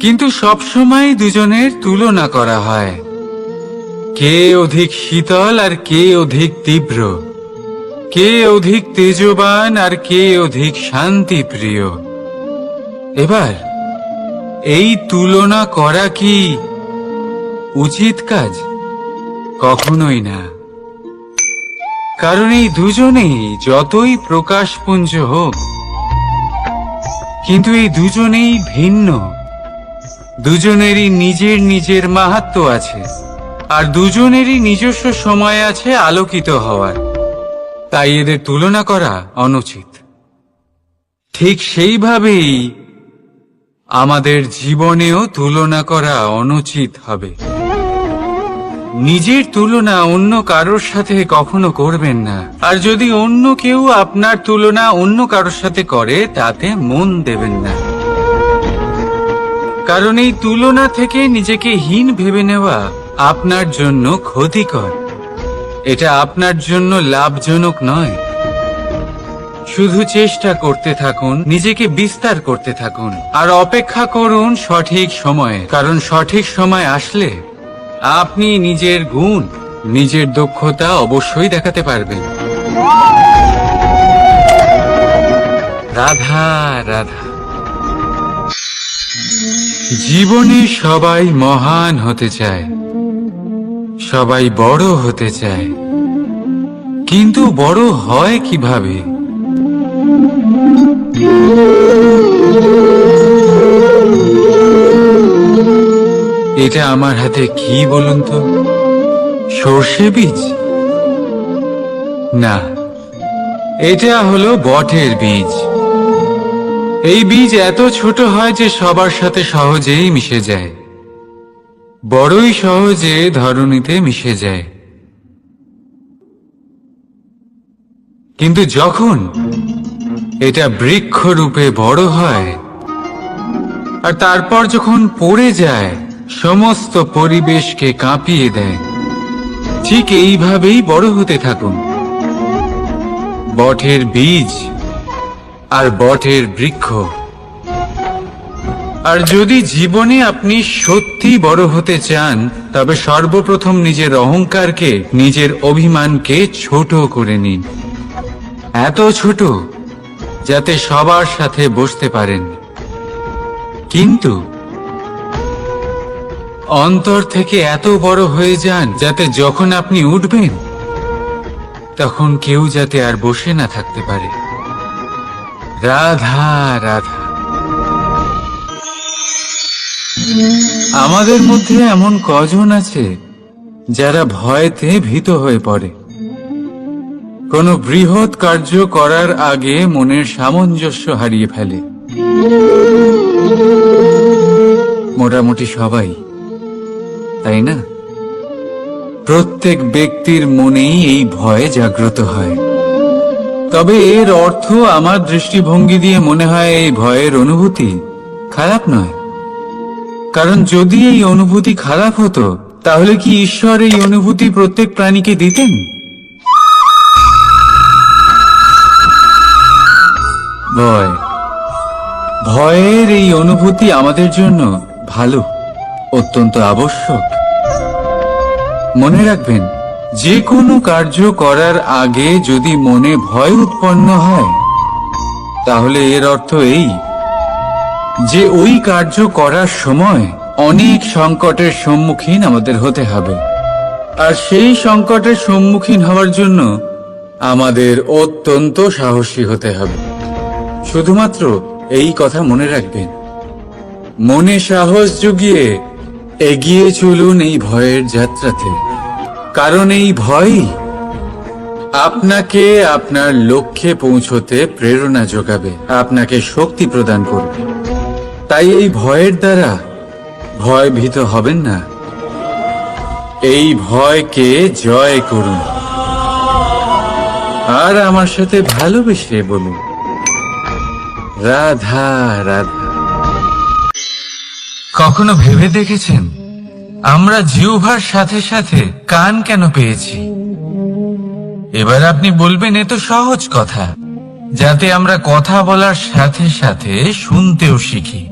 কিন্তু সবসময় দুজনের তুলনা করা হয়। কে অধিক শীতল আর কে অধিক তীব্র, কে অধিক তেজবান আর কে অধিক শান্তি প্রিয়। এবার এই তুলনা করা কি উচিত কাজ? কখনোই না। কারণ এই দুজনেই যতই প্রকাশপুঞ্জ হোক, কিন্তু এই দুজনেই ভিন্ন। দুজনেরই নিজের নিজের মাহাত্ম্য আছে, আর দুজনেরই নিজস্ব সময় আছে আলোকিত হওয়ার। তাই এদের তুলনা করা অনুচিত। ঠিক সেইভাবেই আমাদের জীবনেও তুলনা করা অনুচিত হবে। নিজের তুলনা অন্য কারোর সাথে কখনো করবেন না। আর যদি অন্য কেউ আপনার তুলনা অন্য কারোর সাথে করে, তাতে মন দেবেন না। কারণ এই তুলনা থেকে নিজেকে হীন ভেবে নেওয়া আপনার জন্য ক্ষতিকর। এটা আপনার জন্য লাভজনক নয়। শুধু চেষ্টা করতে থাকুন, নিজেকে বিস্তার করতে থাকুন, আর অপেক্ষা করুন সঠিক সময়ে। কারণ সঠিক সময় আসলে আপনি নিজের গুণ, নিজের দক্ষতা অবশ্যই দেখাতে পারবেন। রাধা রাধা। জীবনে সবাই মহান হতে চায়, সবাই বড় হতে চায়, কিন্তু বড় হয় কিভাবে? এটা আমার হাতে কি বলুন তো? সর্ষে বীজ? না, এটা হলো বটের বীজ। এই বীজ এত ছোট হয় যে সবার সাথে সহজেই মিশে যায়, বড়ই সহজে ধরণীতে মিশে যায়। কিন্তু যখন এটা বৃক্ষ রূপে বড় হয়, আর তারপর যখন পড়ে যায়, সমস্ত পরিবেশকে কাঁপিয়ে দেয়। ঠিক এইভাবেই বড় হতে থাকুন, বটের বীজ আর বটের বৃক্ষ। আর যদি জীবনে আপনি সত্যি বড় হতে চান, তবে সর্বপ্রথম নিজের অহংকারকে, নিজের অভিমানকে ছোট করে নিন। এত ছোট যাতে সবার সাথে বসতে পারেন, কিন্তু অন্তর থেকে এত বড় হয়ে যান যাতে যখন আপনি উঠবেন, তখন কেউ যাতে আর বসে না থাকতে পারে। রাধা রাধা। আমাদের মধ্যে এমন কজন আছে যারা ভয়তে ভীত হয়ে পড়ে, কোনো বৃহৎ কার্য করার আগে মনের সামঞ্জস্য হারিয়ে ফেলে? মোটামুটি সবাই, তাই না? প্রত্যেক ব্যক্তির মনেই এই ভয় জাগ্রত হয়। তবে এর অর্থ আমার দৃষ্টিভঙ্গি দিয়ে মনে হয় এই ভয়ের অনুভূতি খারাপ নয়। কারণ যদি এই অনুভূতি খারাপ হতো, তাহলে কি ঈশ্বর এই অনুভূতি প্রত্যেক প্রাণীকে দিতেন? ভয়, ভয়ের এই অনুভূতি আমাদের জন্য ভালো, অত্যন্ত আবশ্যক। মনে রাখবেন, যে কোনো কার্য করার আগে যদি মনে ভয় উৎপন্ন হয়, তাহলে এর অর্থ এই যে ওই কার্য করার সময় অনেক সংকটের সম্মুখীন আমাদের হতে হবে। আর সেই সংকটের সম্মুখীন হওয়ার জন্য আমাদের অত্যন্ত সাহসী হতে হবে। শুধুমাত্র এই কথা মনে রাখবেন, মনে সাহস জুগিয়ে এগিয়ে চলুন এই ভয়ের যাত্রাতে, কারণ এই ভয়ই আপনাকে আপনার লক্ষ্যে পৌঁছতে প্রেরণা যোগাবে, আপনাকে শক্তি প্রদান করবে। তাই এই ভয়ের দ্বারা ভয়ভীত হবেন না, এই ভয়কে জয় করুন। আর আমার সাথে ভালোবেসে বলুন, রাধা রাধা। কখনো ভেবে দেখেছেন আমরা জিহ্বার সাথে সাথে কান কেন পেয়েছি? এবার আপনি বলবেন, এ তো সহজ কথা, যাতে আমরা কথা বলার সাথে সাথে শুনতেও শিখি।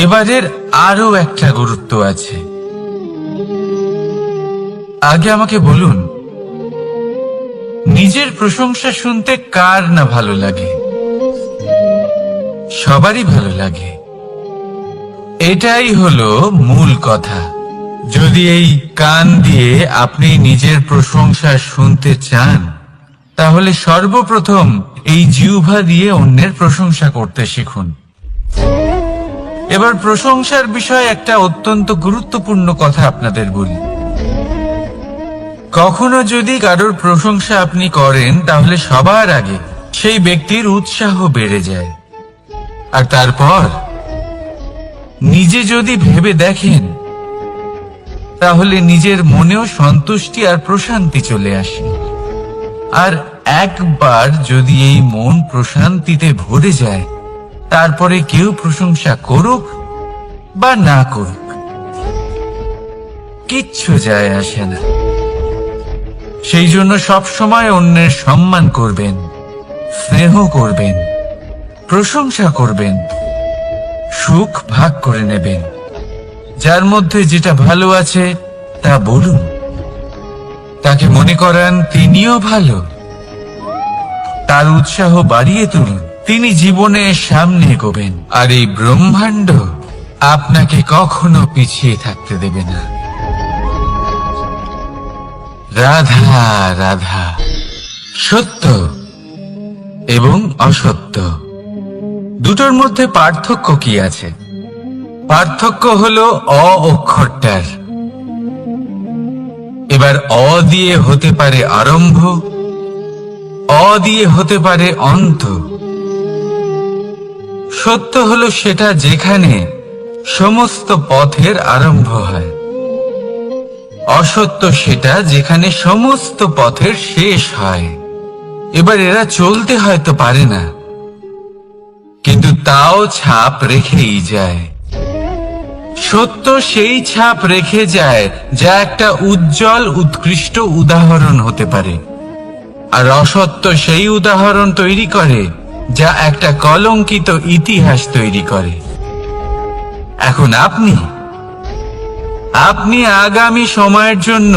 এবারের আরো একটা গুরুত্ব আছে। আগে আমাকে বলুন, নিজের প্রশংসা শুনতে কার না ভালো লাগে? সবারই ভালো লাগে। এটাই হলো মূল কথা। যদি এই কান দিয়ে আপনি নিজের প্রশংসা শুনতে চান, তাহলে সর্বপ্রথম এই জিহ্বা দিয়ে অন্যের প্রশংসা করতে শিখুন। এবার প্রশংসার বিষয়ে একটা অত্যন্ত গুরুত্বপূর্ণ কথা আপনাদের বলি। কখনো যদি কারোর প্রশংসা আপনি করেন, তাহলে সবার আগে সেই ব্যক্তির উৎসাহ বেড়ে যায়। আর তারপর নিজে যদি ভেবে দেখেন, তাহলে নিজের মনেও সন্তুষ্টি আর প্রশান্তি চলে আসে। আর একবার যদি এই মন প্রশান্তিতে ভরে যায়, তারপরে কেউ প্রশংসা করুক বা না করুক, কিচ্ছু যায় আসে না। সেই জন্য সবসময় অন্যের সম্মান করবেন, স্নেহ করবেন, প্রশংসা করবেন, সুখ ভাগ করে নেবেন। যার মধ্যে যেটা ভালো আছে তা বলুন, তাকে মনে করান তিনিও ভালো, তার উৎসাহ বাড়িয়ে তুলুন। তিনি জীবনে সামনে এগোবেন, আর এই ব্রহ্মাণ্ড আপনাকে কখনো পিছিয়ে থাকতে দেবে না। রাধা রাধা। সত্য এবং অসত্য দুটোর মধ্যে পার্থক্য কি আছে? পার্থক্য হলো অ অক্ষরটার। এবার অ দিয়ে হতে পারে আরম্ভ, অ দিয়ে হতে পারে অন্ত। সত্য হলো সেটা যেখানে সমস্ত পথের আরম্ভ হয়, অসত্য সেটা যেখানে সমস্ত পথের শেষ হয়। এবার এরা চলতে হয়তো পারে না, কিন্তু তাও ছাপ রেখেই যায়। সত্য সেই ছাপ রেখে যায় যা একটা উজ্জ্বল উৎকৃষ্ট উদাহরণ হতে পারে, আর অসত্য সেই উদাহরণ তৈরি করে যা একটা কলঙ্কিত ইতিহাস তৈরি করে। এখন আপনি আগামী সময়ের জন্য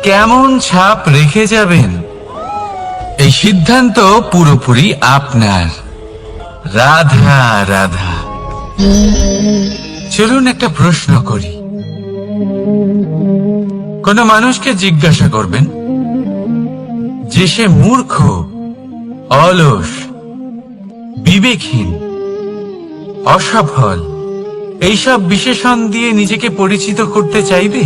কেমন ছাপ রেখে যাবেন, এই সিদ্ধান্ত পুরোপুরি আপনার। রাধা রাধা। চলুন একটা প্রশ্ন করি। কোন মানুষকে জিজ্ঞাসা করবেন যে সে মূর্খ, অলস, বিবেকহীন, অসফল, এইসব বিশেষণ দিয়ে নিজেকে পরিচিত করতে চাইবে?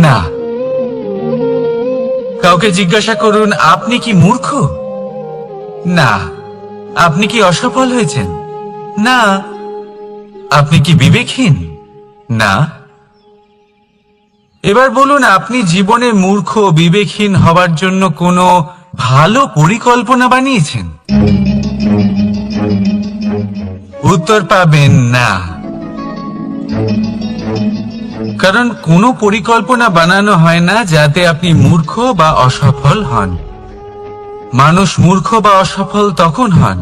না। কাউকে জিজ্ঞাসা করুন, আপনি কি মূর্খ? না। আপনি কি অসফল হয়েছেন? না। আপনি কি বিবেকহীন? না। এবার বলুন, আপনি জীবনে মূর্খ, বিবেকহীন হবার জন্য কোনো ভালো পরিকল্পনা বানিয়েছেন? উত্তর পাবেন না। কারণ কোনো পরিকল্পনা বানানো হয় না যাতে আপনি মূর্খ বা অসফল হন। মানুষ মূর্খ বা অসফল তখন হন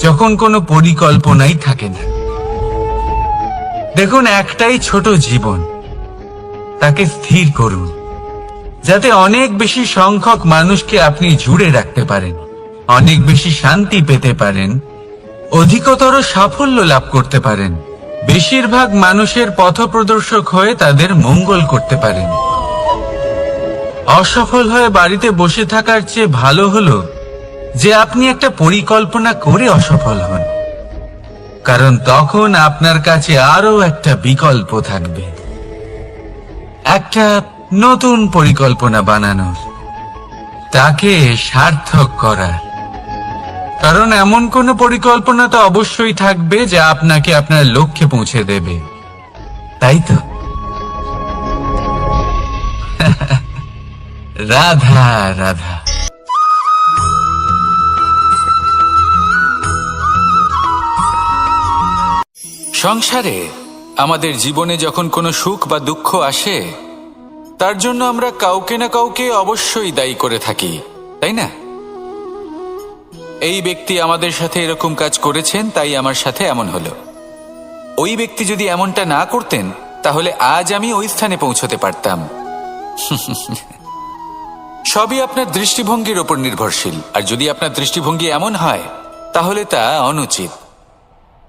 যখন কোনো পরিকল্পনাই থাকে না। দেখুন, একটাই ছোট জীবন, তাকে স্থির করুন যাতে অনেক বেশি সংখ্যক মানুষকে আপনি জুড়ে রাখতে পারেন, অনেক বেশি শান্তি পেতে পারেন, অধিকতর সাফল্য লাভ করতে পারেন, বেশিরভাগ মানুষের পথপ্রদর্শক হয়ে তাদের মঙ্গল করতে পারেন। অসফল হয়ে বাড়িতে বসে থাকার চেয়ে ভালো হলো যে আপনি একটা পরিকল্পনা করে অসফল হন, কারণ তখন আপনার কাছে আরো একটা বিকল্প থাকবে, একটা নতুন পরিকল্পনা বানানোর, তাকে সার্থক করার। কারণ এমন কোন পরিকল্পনা তো অবশ্যই থাকবে যা আপনাকে আপনার লক্ষ্যে পৌঁছে দেবে, তাই তো? রাধা রাধা। সংসারে আমাদের জীবনে যখন কোনো সুখ বা দুঃখ আসে, তার জন্য আমরা কাউকে না কাউকে অবশ্যই দায়ী করে থাকি, তাই না? এই ব্যক্তি আমাদের সাথে এরকম কাজ করেছেন, তাই আমার সাথে এমন হলো। ওই ব্যক্তি যদি এমনটা না করতেন, তাহলে আজ আমি ওই স্থানে পৌঁছতে পারতাম। সবই আপনার দৃষ্টিভঙ্গির ওপর নির্ভরশীল, আর যদি আপনার দৃষ্টিভঙ্গি এমন হয়, তাহলে তা অনুচিত।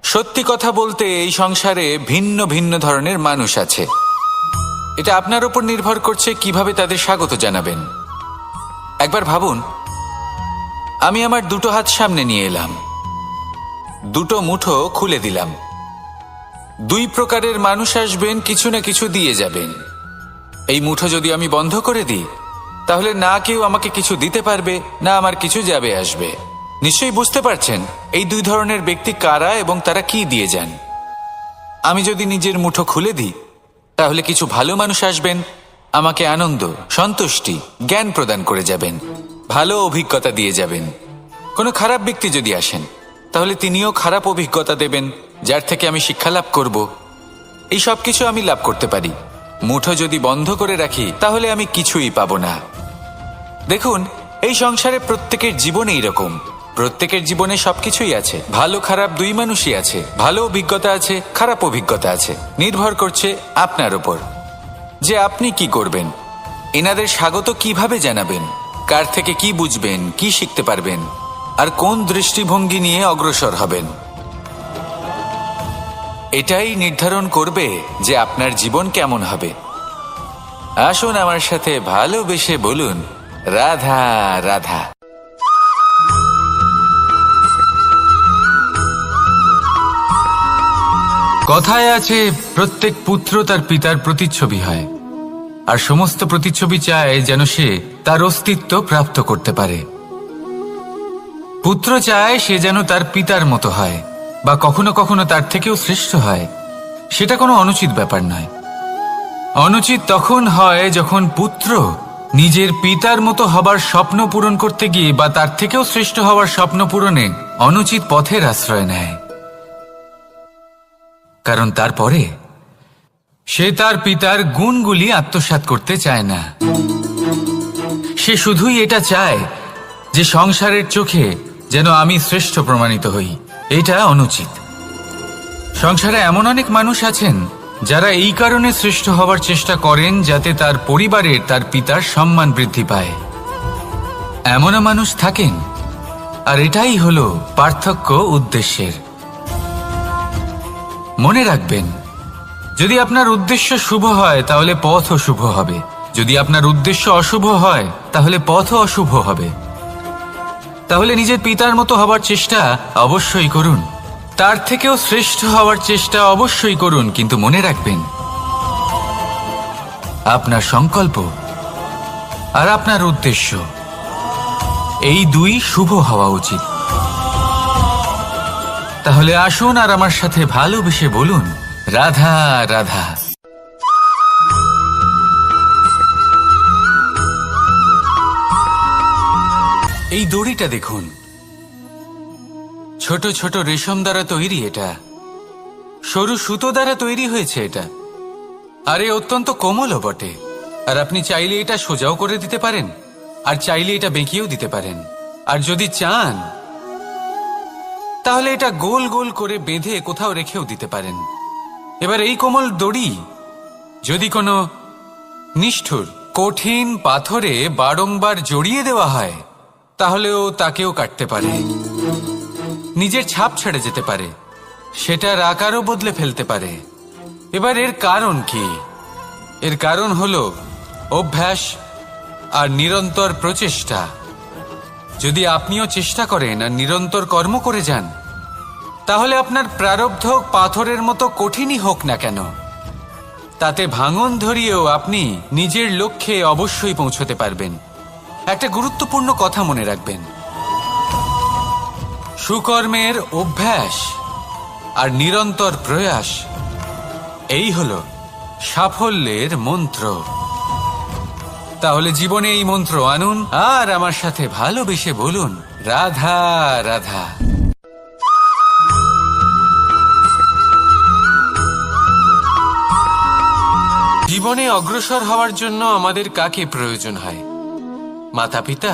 সত্যি কথা বলতে, এই সংসারে ভিন্ন ভিন্ন ধরনের মানুষ আছে। এটা আপনার ওপর নির্ভর করছে কিভাবে তাদের স্বাগত জানাবেন। একবার ভাবুন, আমি আমার দুটো হাত সামনে নিয়ে এলাম, দুটো মুঠো খুলে দিলাম। দুই প্রকারের মানুষ আসবেন, কিছু না কিছু দিয়ে যাবেন। এই মুঠো যদি আমি বন্ধ করে দিই, তাহলে না কেউ আমাকে কিছু দিতে পারবে, না আমার কিছু যাবে আসবে। নিশ্চয়ই বুঝতে পারছেন এই দুই ধরনের ব্যক্তি কারা এবং তারা কি দিয়ে যান। আমি যদি নিজের মুঠো খুলে দিই, তাহলে কিছু ভালো মানুষ আসবেন, আমাকে আনন্দ, সন্তুষ্টি, জ্ঞান প্রদান করে যাবেন, ভালো অভিজ্ঞতা দিয়ে যাবেন। কোনো খারাপ ব্যক্তি যদি আসেন, তাহলে তিনিও খারাপ অভিজ্ঞতা দেবেন, যার থেকে আমি শিক্ষা লাভ করব। এই সব কিছু আমি লাভ করতে পারি। মুঠো যদি বন্ধ করে রাখি, তাহলে আমি কিছুই পাবো না। দেখুন, এই সংসারে প্রত্যেকের জীবনে এইরকম, প্রত্যেকের জীবনে সবকিছুই আছে, ভালো খারাপ দুই মানুষই আছে, ভালো অভিজ্ঞতা আছে, খারাপ অভিজ্ঞতা আছে। নির্ভর করছে আপনার উপর যে আপনি কি করবেন, এনাদের স্বাগত কিভাবে জানাবেন, কার থেকে কি বুঝবেন, কি শিখতে পারবেন, আর কোন দৃষ্টিভঙ্গি নিয়ে অগ্রসর হবেন। এটাই নির্ধারণ করবে যে আপনার জীবন কেমন হবে। আসুন আমার সাথে ভালোবেসে বলুন, রাধা রাধা। কথায় আছে, প্রত্যেক পুত্র তার পিতার প্রতিচ্ছবি হয়, আর সমস্ত প্রতিচ্ছবি চায় যেন সে তার অস্তিত্ব প্রাপ্ত করতে পারে। পুত্র চায় সে যেন তার পিতার মতো হয়, বা কখনো কখনো তার থেকেও শ্রেষ্ঠ হয়। সেটা কোনো অনুচিত ব্যাপার নয়। অনুচিত তখন হয় যখন পুত্র নিজের পিতার মতো হবার স্বপ্ন পূরণ করতে গিয়ে বা তার থেকেও শ্রেষ্ঠ হওয়ার স্বপ্ন পূরণে অনুচিত পথের আশ্রয় নেয়। কারণ তারপরে সে তার পিতার গুণগুলি আত্মসাৎ করতে চায় না। সে শুধুই এটা চায় যে সংসারের চোখে যেন আমি শ্রেষ্ঠ প্রমাণিত হই। এটা অনুচিত। সংসারে এমন অনেক মানুষ আছেন যারা এই কারণে শ্রেষ্ঠ হওয়ার চেষ্টা করেন যাতে তার পরিবারের তার পিতার সম্মান বৃদ্ধি পায়। এমনও মানুষ থাকেন, আর এটাই হলো পার্থক্য উদ্দেশ্যের। মনে রাখবেন, যদি আপনার উদ্দেশ্য শুভ হয় তাহলে পথও শুভ হবে, যদি আপনার উদ্দেশ্য অশুভ হয় তাহলে পথও অশুভ হবে। তাহলে নিজের পিতার মতো হবার চেষ্টা অবশ্যই করুন, তার থেকেও শ্রেষ্ঠ হওয়ার চেষ্টা অবশ্যই করুন, কিন্তু মনে রাখবেন আপনার সংকল্প আর আপনার উদ্দেশ্য এই দুই শুভ হওয়া উচিত। তাহলে আসুন আর আমার সাথে ভালোবেসে বলুন, রাধা রাধা। এই দড়িটা দেখুন, ছোট ছোট রেশম দ্বারা তৈরি, এটা সরু সুতো দ্বারা তৈরি হয়েছে এটা, আর এ অত্যন্ত কোমলও বটে। আর আপনি চাইলে এটা সোজাও করে দিতে পারেন, আর চাইলে এটা বেঁকিয়েও দিতে পারেন, আর যদি চান তাহলে এটা গোল গোল করে বেঁধে কোথাও রেখেও দিতে পারেন। এবার এই কোমল দড়ি যদি কোনো নিষ্ঠুর কঠিন পাথরে বারংবার জড়িয়ে দেওয়া হয়, তাহলেও তাকেও কাটতে পারে, নিজের ছাপ ছেড়ে যেতে পারে, সেটার আকারও বদলে ফেলতে পারে। এবার এর কারণ কি? এর কারণ হলো অভ্যাস আর নিরন্তর প্রচেষ্টা। যদি আপনিও চেষ্টা করেন আর নিরন্তর কর্ম করে যান, তাহলে আপনার প্রারব্ধ পাথরের মতো কঠিনই হোক না কেন, তাতে ভাঙন ধরিয়েও আপনি নিজের লক্ষ্যে অবশ্যই পৌঁছতে পারবেন। একটা গুরুত্বপূর্ণ কথা মনে রাখবেন, সুকর্মের অভ্যাস আর নিরন্তর প্রয়াস, এই হলো সাফল্যের মন্ত্র। তাহলে জীবনে এই মন্ত্র আনুন আর আমার সাথে ভালোবেসে বলুন, রাধা রাধা। জীবনে অগ্রসর হওয়ার জন্য আমাদের কাকে প্রয়োজন হয়? মাতা পিতা,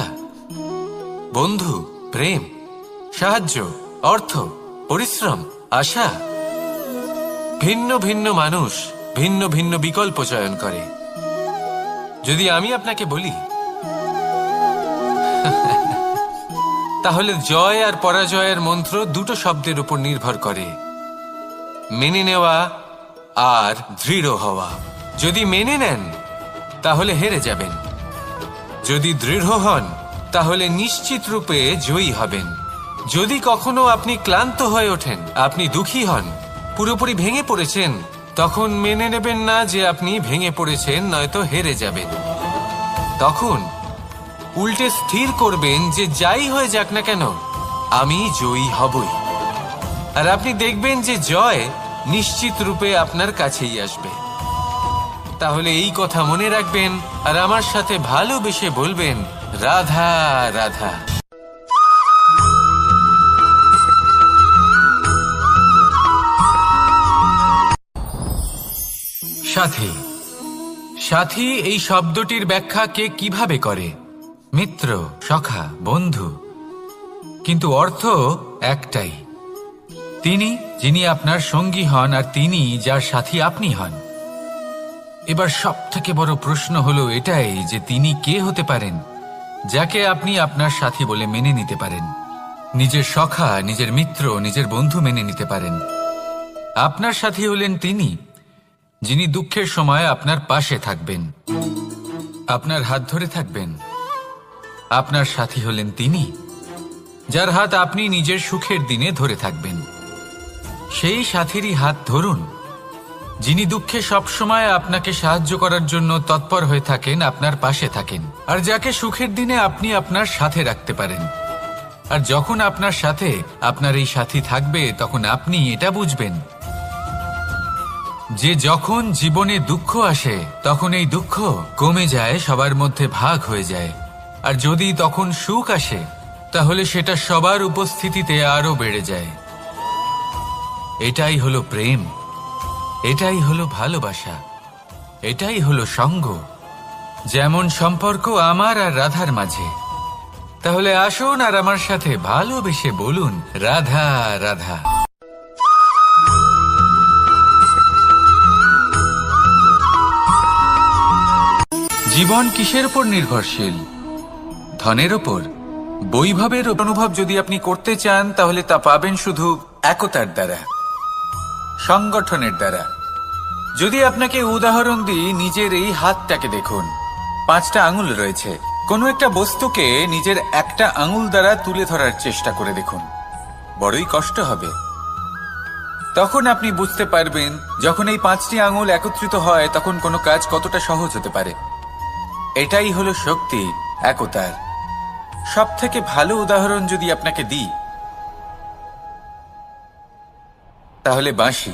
বন্ধু, প্রেম, সাহায্য, অর্থ, পরিশ্রম, আশা। ভিন্ন ভিন্ন মানুষ ভিন্ন ভিন্ন বিকল্প চয়ন করে। যদি আমি আপনাকে বলি, তাহলে জয় আর পরাজয়ের মন্ত্র দুটো শব্দের উপর নির্ভর করে, মেনে নেওয়া আর দৃঢ় হওয়া। যদি মেনে নেন তাহলে হেরে যাবেন, যদি দৃঢ় হন তাহলে নিশ্চিত রূপে জয়ী হবেন। যদি কখনো আপনি ক্লান্ত হয়ে ওঠেন, আপনি দুঃখী হন, পুরোপুরি ভেঙে পড়েছেন, তখন মেনে নেবেন না যে আপনি ভেঙে পড়েছেন, নয়তো হেরে যাবেন। তখন উল্টে স্থির করবেন যে যাই হয়ে যাক না কেন, আমি জয়ী হবই। আর আপনি দেখবেন যে জয় নিশ্চিত রূপে আপনার কাছেই আসবে। তাহলে এই কথা মনে রাখবেন আর আমার সাথে ভালোবেসে বলবেন, রাধা রাধা। সাথী, সাথী এই শব্দটির ব্যাখ্যা কে কিভাবে করে? মিত্র, সখা, বন্ধু। কিন্তু অর্থ একটাই, তিনি যিনি আপনার সঙ্গী হন আর তিনি যার সাথী আপনি হন। এবার সব থেকে বড় প্রশ্ন হলো এটাই যে তিনি কে হতে পারেন যাকে আপনি আপনার সাথী বলে মেনে নিতে পারেন, নিজের সখা, নিজের মিত্র, নিজের বন্ধু মেনে নিতে পারেন। আপনার সাথী হলেন তিনি যিনি দুঃখের সময় আপনার পাশে থাকবেন, আপনার হাত ধরে থাকবেন। আপনার সাথী হলেন তিনি যার হাত আপনি নিজের সুখের দিনে ধরে থাকবেন। সেই সাথীরই হাত ধরুন যিনি দুঃখে সবসময় আপনাকে সাহায্য করার জন্য তৎপর হয়ে থাকেন, আপনার পাশে থাকেন, আর যাকে সুখের দিনে আপনি আপনার সাথে রাখতে পারেন। আর যখন আপনার সাথে আপনার এই সাথী থাকবে, তখন আপনি এটা বুঝবেন যে যখন জীবনে দুঃখ আসে, তখন এই দুঃখ কমে যায়, সবার মধ্যে ভাগ হয়ে যায়। আর যদি তখন সুখ আসে, তাহলে সেটা সবার উপস্থিতিতে আরো বেড়ে যায়। এটাই হলো প্রেম, এটাই হলো ভালোবাসা, এটাই হলো সঙ্গ। যেমন সম্পর্ক আমার আর রাধার মাঝে। তাহলে আসুন আর আমার সাথে ভালোবেসে বলুন, রাধা রাধা। জীবন কিসের উপর নির্ভরশীল? ধনের ওপর, বৈভবের অনুভব যদি আপনি করতে চান, তাহলে তা পাবেন শুধু একতার দ্বারা, সংগঠনের দ্বারা। যদি আপনাকে উদাহরণ দিই, নিজের এই হাতটাকে দেখুন, 5টা আঙুল রয়েছে। কোনো একটা বস্তুকে নিজের একটা আঙুল দ্বারা তুলে ধরার চেষ্টা করে দেখুন, বড়ই কষ্ট হবে। তখন আপনি বুঝতে পারবেন, যখন এই 5টি আঙুল একত্রিত হয়, তখন কোনো কাজ কতটা সহজ হতে পারে। এটাই হলো শক্তি, একতার। সব থেকে ভালো উদাহরণ যদি আপনাকে দিই, তাহলে বাঁশি।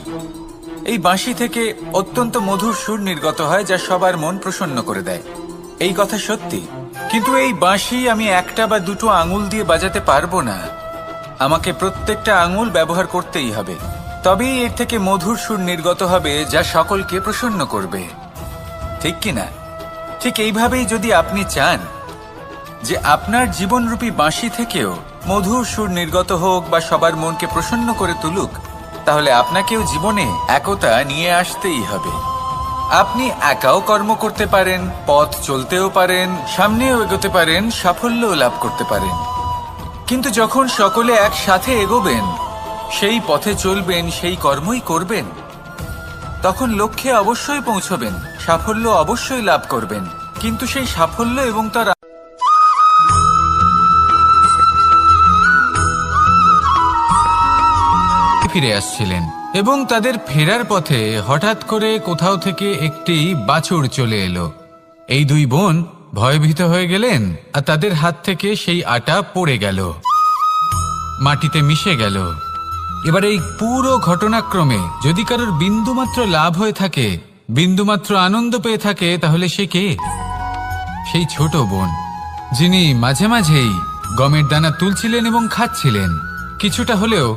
এই বাঁশি থেকে অত্যন্ত মধুর সুর নির্গত হয়, যা সবার মন প্রসন্ন করে দেয়। এই কথা সত্যি। কিন্তু এই বাঁশি আমি একটা বা দুটো আঙুল দিয়ে বাজাতে পারবো না, আমাকে প্রত্যেকটা আঙুল ব্যবহার করতেই হবে। তবেই এর থেকে মধুর সুর নির্গত হবে, যা সকলকে প্রসন্ন করবে। ঠিক কিনা? ঠিক এইভাবেই যদি আপনি চান যে আপনার জীবনরূপী বাঁশি থেকেও মধুর সুর নির্গত হোক বা সবার মনকে প্রসন্ন করে তুলুক, তাহলে আপনাকেও জীবনে একতা নিয়ে আসতেই হবে। আপনি একাও কর্ম করতে পারেন, পথ চলতেও পারেন, সামনেও এগোতে পারেন, সাফল্যও লাভ করতে পারেন। কিন্তু যখন সকলে একসাথে এগোবেন, সেই পথে চলবেন, সেই কর্মই করবেন, তখন লক্ষ্যে অবশ্যই পৌঁছবেন, সাফল্য অবশ্যই লাভ করবেন। কিন্তু সেই সাফল্য এবং তার ফিরে আসছিলেন এবং তাদের ফেরার পথে হঠাৎ করে কোথাও থেকে একটি বাছুর চলে এলো। এই দুই বোন ভয়ভীত হয়ে গেলেন আর তাদের হাত থেকে সেই আটা পড়ে গেল, মাটিতে মিশে গেল। এবার এই পুরো ঘটনাক্রমে যদি কারোর বিন্দুমাত্র লাভ হয়ে থাকে, বিন্দুমাত্র আনন্দ পেয়ে থাকে, তাহলে সে কে? সেই ছোট বোন, যিনি মাঝে মাঝেই গমের দানা তুলছিলেন এবং খাচ্ছিলেন। কিছুটা হলেও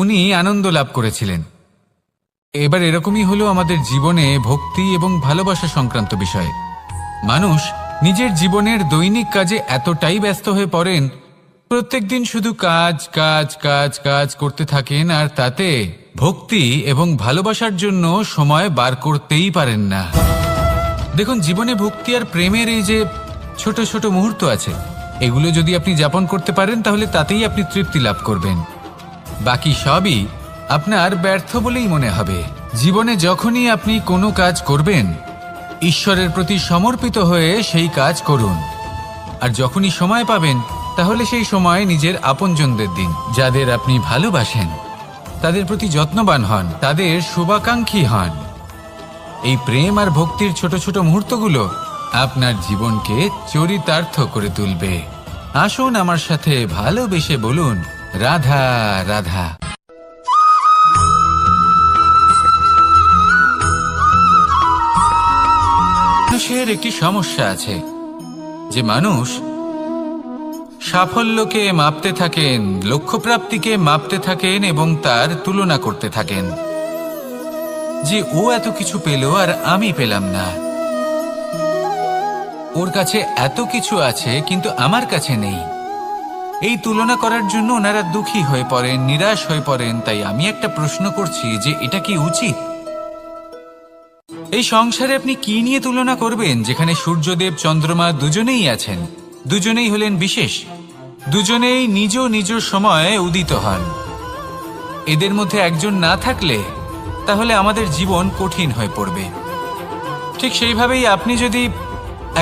উনি আনন্দ লাভ করেছিলেন। এবার এরকমই হলো আমাদের জীবনে ভক্তি এবং ভালোবাসা সংক্রান্ত বিষয়। মানুষ নিজের জীবনের দৈনিক কাজে এতটাই ব্যস্ত হয়ে পড়েন, প্রত্যেকদিন শুধু কাজ কাজ কাজ কাজ করতে থাকেন, আর তাতে ভক্তি এবং ভালোবাসার জন্য সময় বার করতেই পারেন না। দেখুন, জীবনে ভক্তি আর প্রেমের এই যে ছোট ছোট মুহূর্ত আছে, এগুলো যদি আপনি যাপন করতে পারেন, তাহলে তাতেই আপনি তৃপ্তি লাভ করবেন। বাকি সবই আপনার ব্যর্থ বলেই মনে হবে। জীবনে যখনই আপনি কোনো কাজ করবেন, ঈশ্বরের প্রতি সমর্পিত হয়ে সেই কাজ করুন। আর যখনই সময় পাবেন, তাহলে সেই সময় নিজের আপনজনদের দিন। যাদের আপনি ভালোবাসেন তাদের প্রতি যত্নবান হন, তাদের শুভাকাঙ্ক্ষী হন। এই প্রেম আর ভক্তির ছোট ছোট মুহূর্তগুলো আপনার জীবনকে চরিতার্থ করে তুলবে। আসুন আমার সাথে ভালোবেসে বলুন, রাধা রাধা। মানুষের একটি সমস্যা আছে যে মানুষ সাফল্যকে মাপতে থাকেন, লক্ষ্যপ্রাপ্তিকে মাপতে থাকেন এবং তার তুলনা করতে থাকেন যে ও এত কিছু পেল আর আমি পেলাম না, ওর কাছে এত কিছু আছে কিন্তু আমার কাছে নেই। এই তুলনা করার জন্য ওনারা দুঃখী হয়ে পড়েন, নিরাশ হয়ে পড়েন। তাই আমি একটা প্রশ্ন করছি যে এটা কি উচিত? এই সংসারে আপনি কি নিয়ে তুলনা করবেন, যেখানে সূর্যদেব চন্দ্রমা দুজনেই আছেন, দুজনেই হলেন বিশেষ, দুজনেই নিজ নিজ সময়ে উদিত হন। এদের মধ্যে একজন না থাকলে তাহলে আমাদের জীবন কঠিন হয়ে পড়বে। ঠিক সেইভাবেই আপনি যদি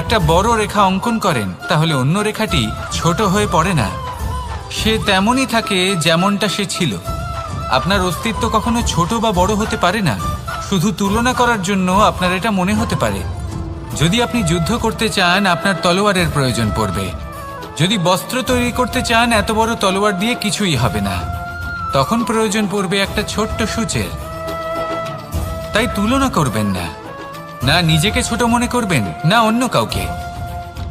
একটা বড় রেখা অঙ্কন করেন, তাহলে অন্য রেখাটি ছোট হয়ে পড়ে না, সে তেমনই থাকে যেমনটা সে ছিল। আপনার অস্তিত্ব কখনো ছোট বা বড় হতে পারে না। শুধু তুলনা করার জন্য আপনার এটা মনে হতে পারে। যদি আপনি যুদ্ধ করতে চান, আপনার তলোয়ারের প্রয়োজন পড়বে। যদি বস্ত্র তৈরি করতে চান, এত বড় তলোয়ার দিয়ে কিছুই হবে না, তখন প্রয়োজন পড়বে একটা ছোট্ট সূচের। তাই তুলনা করবেন না, না নিজেকে ছোট মনে করবেন, না অন্য কাউকে।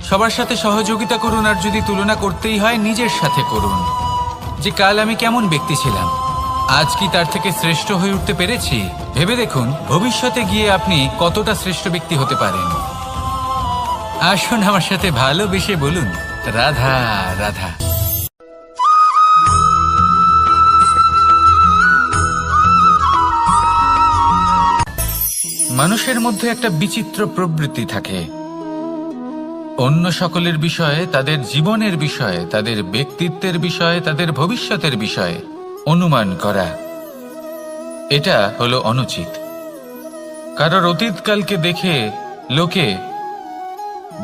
সবার সাথে সহযোগিতা করুন, আর যদি তুলনা করতেই হয়, নিজের সাথে করুন। যে কাল আমি কেমন ব্যক্তি ছিলাম, আজ কি তার থেকে শ্রেষ্ঠ হয়ে উঠতে পেরেছি? ভেবে দেখুন ভবিষ্যতে গিয়ে আপনি কতটা শ্রেষ্ঠ ব্যক্তি হতে পারেন। আসুন আমার সাথে ভালোবেসে বলুন, রাধা রাধা। মানুষের মধ্যে একটা বিচিত্র প্রবৃত্তি থাকে, অন্য সকলের বিষয়ে, তাদের জীবনের বিষয়ে, তাদের ব্যক্তিত্বের বিষয়ে, তাদের ভবিষ্যতের বিষয়ে অনুমান করা। এটা হলো অনুচিত। কারোর অতীতকালকে দেখে লোকে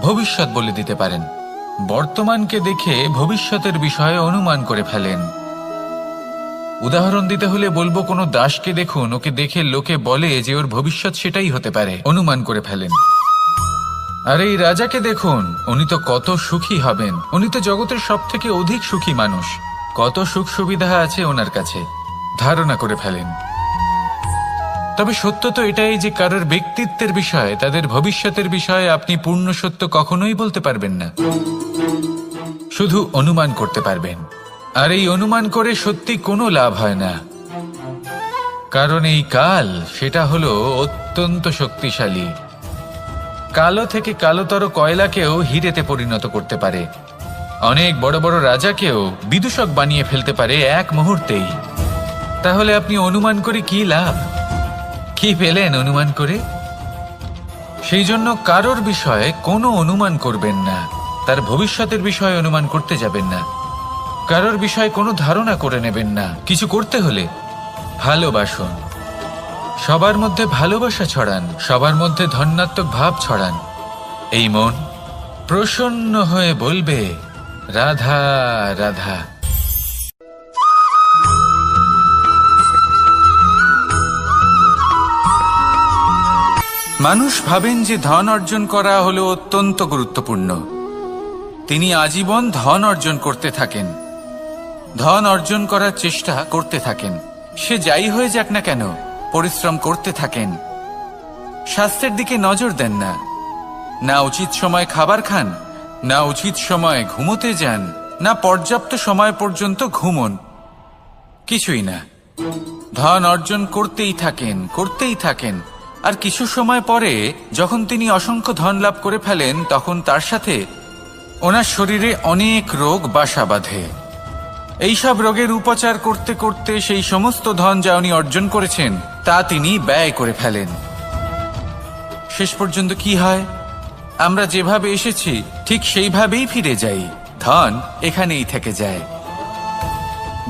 ভবিষ্যৎ বলে দিতে পারেন, বর্তমানকে দেখে ভবিষ্যতের বিষয়ে অনুমান করে ফেলেন। উদাহরণ দিতে হলে বলবো, কোনো দাসকে দেখুন, ওকে দেখে লোকে বলে যে ওর ভবিষ্যৎ সেটাই হতে পারে, অনুমান করে ফেলেন। আর এই রাজাকে দেখুন, উনি তো কত সুখী হবেন, উনি তো জগতের সব থেকে অধিক সুখী মানুষ, কত সুখ সুবিধা আছে ওনার কাছে, ধারণা করে ফেলেন। তবে সত্য তো এটাই যে কারোর ব্যক্তিত্বের বিষয়ে, তাদের ভবিষ্যতের বিষয়ে আপনি পূর্ণ সত্য কখনোই বলতে পারবেন না, শুধু অনুমান করতে পারবেন। আর এই অনুমান করে সত্যি কোনো লাভ হয় না, কারণ এই কাল সেটা হলো অত্যন্ত শক্তিশালী। কালো থেকে কালোতর কয়লাকেও হিরেতে পরিণত করতে পারে, অনেক বড় বড় রাজাকেও বিদূষক বানিয়ে ফেলতে পারে এক মুহূর্তেই। তাহলে আপনি অনুমান করে কি লাভ? কি পেলেন অনুমান করে? সেই জন্য কারোর বিষয়ে কোনো অনুমান করবেন না, তার ভবিষ্যতের বিষয়ে অনুমান করতে যাবেন না, কারোর বিষয়ে কোনো ধারণা করে নেবেন না। কিছু করতে হলে ভালোবাসুন, সবার মধ্যে ভালোবাসা ছড়ান, সবার মধ্যে ধন্যাত্মক ভাব ছড়ান। এই মন প্রসন্ন হয়ে বলবে, রাধা রাধা। মানুষ ভাবেন যে ধন অর্জন করা হলো অত্যন্ত গুরুত্বপূর্ণ। তিনি আজীবন ধন অর্জন করতে থাকেন, ধন অর্জন করার চেষ্টা করতে থাকেন। সে যাই হয়ে যাক না কেন, পরিশ্রম করতে থাকেন। স্বাস্থ্যের দিকে নজর দেন না, না উচিত সময় খাবার খান, না উচিত সময় ঘুমোতে যান, না পর্যাপ্ত সময় পর্যন্ত ঘুমন, কিছুই না। ধন অর্জন করতেই থাকেন, করতেই থাকেন। আর কিছু সময় পরে যখন তিনি অসংখ্য ধন লাভ করে ফেলেন, তখন তার সাথে ওনার শরীরে অনেক রোগ বাসা বাঁধে। এইসব রোগের উপচার করতে করতে সেই সমস্ত ধন যা উনি অর্জন করেছেন তা তিনি ব্যয় করে ফেলেন। শেষ পর্যন্ত কি হয়? আমরা যেভাবে এসেছি ঠিক সেইভাবেই ফিরে যাই, ধন এখানেই থেকে যায়।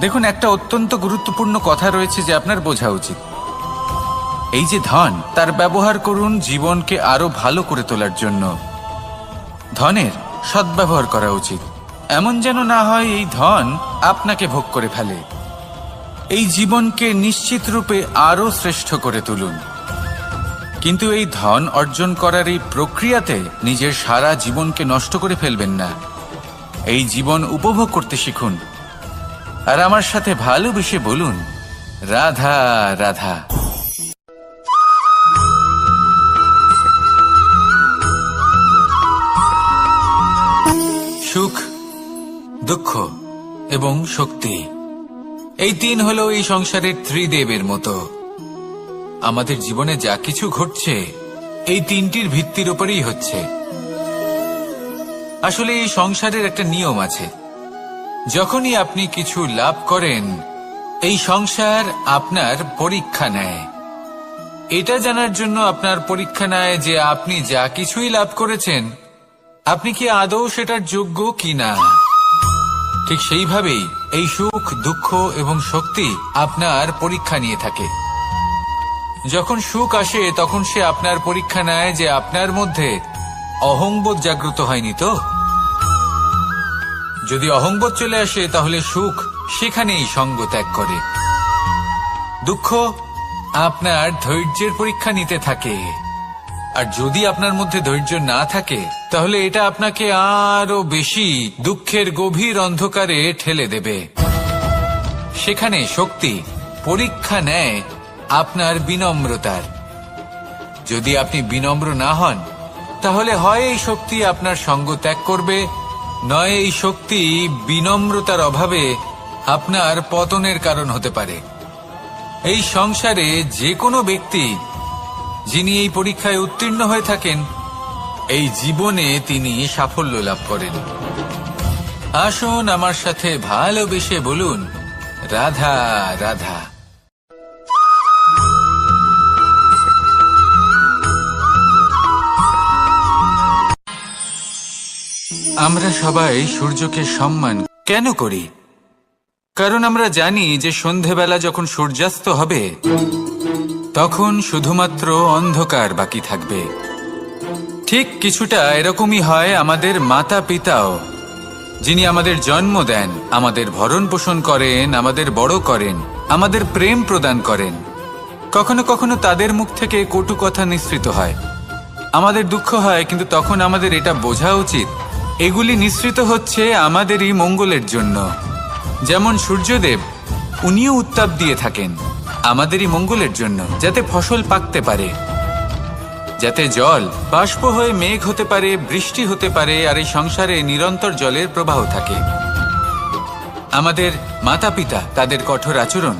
দেখুন, একটা অত্যন্ত গুরুত্বপূর্ণ কথা রয়েছে যে আপনার বোঝা উচিত। এই যে ধন, তার ব্যবহার করুন জীবনকে আরো ভালো করে তোলার জন্য। ধনের সদ্ব্যবহার করা উচিত, এমন যেন না হয় এই ধন আপনাকে ভোগ করে ফেলে। এই জীবনকে নিশ্চিত রূপে আরো শ্রেষ্ঠ করে তুলুন। কিন্তু এই ধন অর্জন করার এই প্রক্রিয়াতে নিজের সারা জীবনকে নষ্ট করে ফেলবেন না। এই জীবন উপভোগ করতে শিখুন, আর আমার সাথে ভালোবেসে বলুন, রাধা রাধা। সুখ, দুঃখ এবং শক্তি, এই তিন হলো এই সংসারের ত্রিদেবের মতো। আমাদের জীবনে যা কিছু ঘটছে এই তিনটির ভিত্তির উপরেই হচ্ছে। আসলে এই সংসারের একটা নিয়ম আছে, যখনই আপনি কিছু লাভ করেন এই সংসার আপনার পরীক্ষা নেয়। এটা জানার জন্য আপনার পরীক্ষা নেয় যে আপনি যা কিছুই লাভ করেছেন আপনি কি আদৌ সেটার যোগ্য কিনা। ঠিক সেইভাবেই এই সুখ, দুঃখ এবং শক্তি আপনার পরীক্ষা নিয়ে থাকে। যখন সুখ আসে তখন সে আপনার পরীক্ষা নেয় যে আপনার মধ্যে অহংবোধ জাগ্রত হয়নি তো। যদি অহংবোধ চলে আসে তাহলে সুখ সেখানেই সঙ্গ ত্যাগ করে। দুঃখ আপনার ধৈর্যের পরীক্ষা নিতে থাকে, আর যদি আপনার মধ্যে ধৈর্য না থাকে তাহলে এটা আপনাকে আরো বেশি দুঃখের গভীর অন্ধকারে ঠেলে দেবে। সেখানে শক্তি পরীক্ষা নেয় আপনার বিনম্রতার। যদি আপনি বিনম্র না হন তাহলে হয় এই শক্তি আপনার সঙ্গ ত্যাগ করবে, নয় এই শক্তি বিনম্রতার অভাবে আপনার পতনের কারণ হতে পারে। এই সংসারে যে কোনো ব্যক্তি যিনি এই পরীক্ষায় উত্তীর্ণ হয়ে থাকেন এই জীবনে তিনি সাফল্য লাভ করেন। আসুন আমার সাথে ভালোবেসে বলুন, রাধা রাধা। আমরা সবাই সূর্যকে সম্মান কেন করি? কারণ আমরা জানি যে সন্ধেবেলা যখন সূর্যাস্ত হবে তখন শুধুমাত্র অন্ধকার বাকি থাকবে। ঠিক কিছুটা এরকমই হয় আমাদের মাতা পিতাও, যিনি আমাদের জন্ম দেন, আমাদের ভরণ পোষণ করেন, আমাদের বড় করেন, আমাদের প্রেম প্রদান করেন। কখনো কখনো তাদের মুখ থেকে কটু কথা নিঃসৃত হয়, আমাদের দুঃখ হয়, কিন্তু তখন আমাদের এটা বোঝা উচিত এগুলি নিঃসৃত হচ্ছে আমাদেরই মঙ্গলের জন্য। যেমন সূর্যদেব, উনিও উত্তাপ দিয়ে থাকেন আমাদেরই মঙ্গলের জন্য, যাতে ফসল পাকতে পারে, যাতে জল বাষ্প হয়ে মেঘ হতে পারে, বৃষ্টি হতে পারে, আর এই সংসারে নিরন্তর জলের প্রবাহ থাকে। আমাদের মাতা পিতা, তাদের কঠোর আচরণ,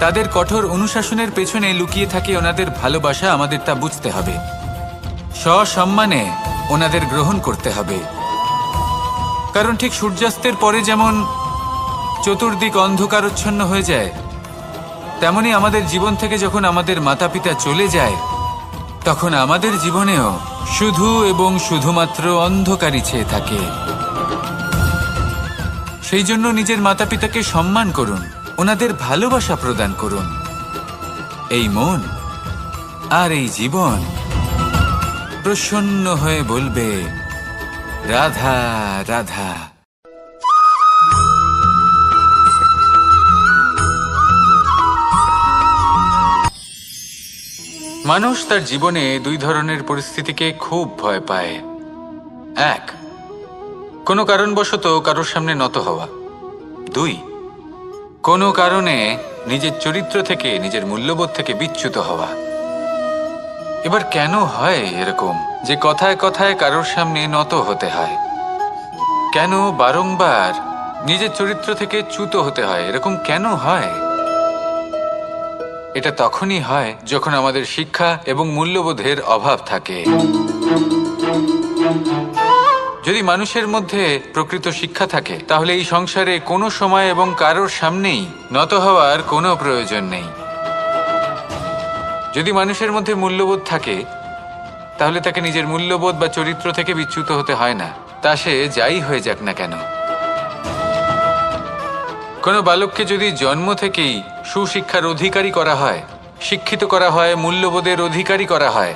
তাদের কঠোর অনুশাসনের পেছনে লুকিয়ে থাকে ওনাদের ভালোবাসা। আমাদের তা বুঝতে হবে, সসম্মানে ওনাদের গ্রহণ করতে হবে। কারণ ঠিক সূর্যাস্তের পরে যেমন চতুর্দিক অন্ধকারচ্ছন্ন হয়ে যায়, তেমনি আমাদের জীবন থেকে যখন আমাদের মাতা পিতা চলে যায়, তখন আমাদের জীবনেও শুধু এবং শুধুমাত্র অন্ধকারই ছেয়ে থাকে। সেই জন্য নিজের মাতা পিতাকে সম্মান করুন, ওনাদের ভালোবাসা প্রদান করুন। এই মন আর এই জীবন প্রসন্ন হয়ে বলবে, রাধা রাধা। মানুষ তার জীবনে দুই ধরনের পরিস্থিতিকে খুব ভয় পায়। এক, কোনো কারণবশত কারোর সামনে নত হওয়া। দুই, কোনো কারণে নিজের চরিত্র থেকে, নিজের মূল্যবোধ থেকে বিচ্যুত হওয়া। এবার কেন হয় এরকম যে কথায় কথায় কারোর সামনে নত হতে হয়? কেন বারংবার নিজের চরিত্র থেকে চ্যুত হতে হয়? এরকম কেন হয়? এটা তখনই হয় যখন আমাদের শিক্ষা এবং মূল্যবোধের অভাব থাকে। যদি মানুষের মধ্যে প্রকৃত শিক্ষা থাকে, তাহলে এই সংসারে কোনো সময় এবং কারোর সামনেই নত হওয়ার কোনো প্রয়োজন নেই। যদি মানুষের মধ্যে মূল্যবোধ থাকে, তাহলে তাকে নিজের মূল্যবোধ বা চরিত্র থেকে বিচ্যুত হতে হয় না, তা সে যাই হয়ে যাক না কেন। কোনো বালককে যদি জন্ম থেকেই সুশিক্ষার অধিকারী করা হয়, শিক্ষিত করা হয়, মূল্যবোধের অধিকারী করা হয়,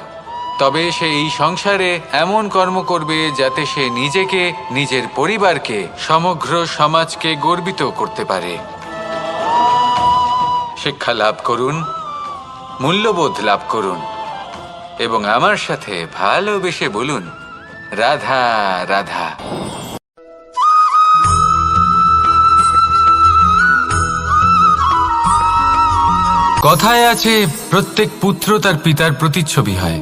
তবে সে এই সংসারে এমন কর্ম করবে যাতে সে নিজেকে, নিজের পরিবারকে, সমগ্র সমাজকে গর্বিত করতে পারে। শিক্ষা লাভ করুন, মূল্যবোধ লাভ করুন এবং আমার সাথে ভালোবেসে বলুন, রাধা রাধা। কথায় আছে, প্রত্যেক পুত্র তার পিতার প্রতিচ্ছবি হয়,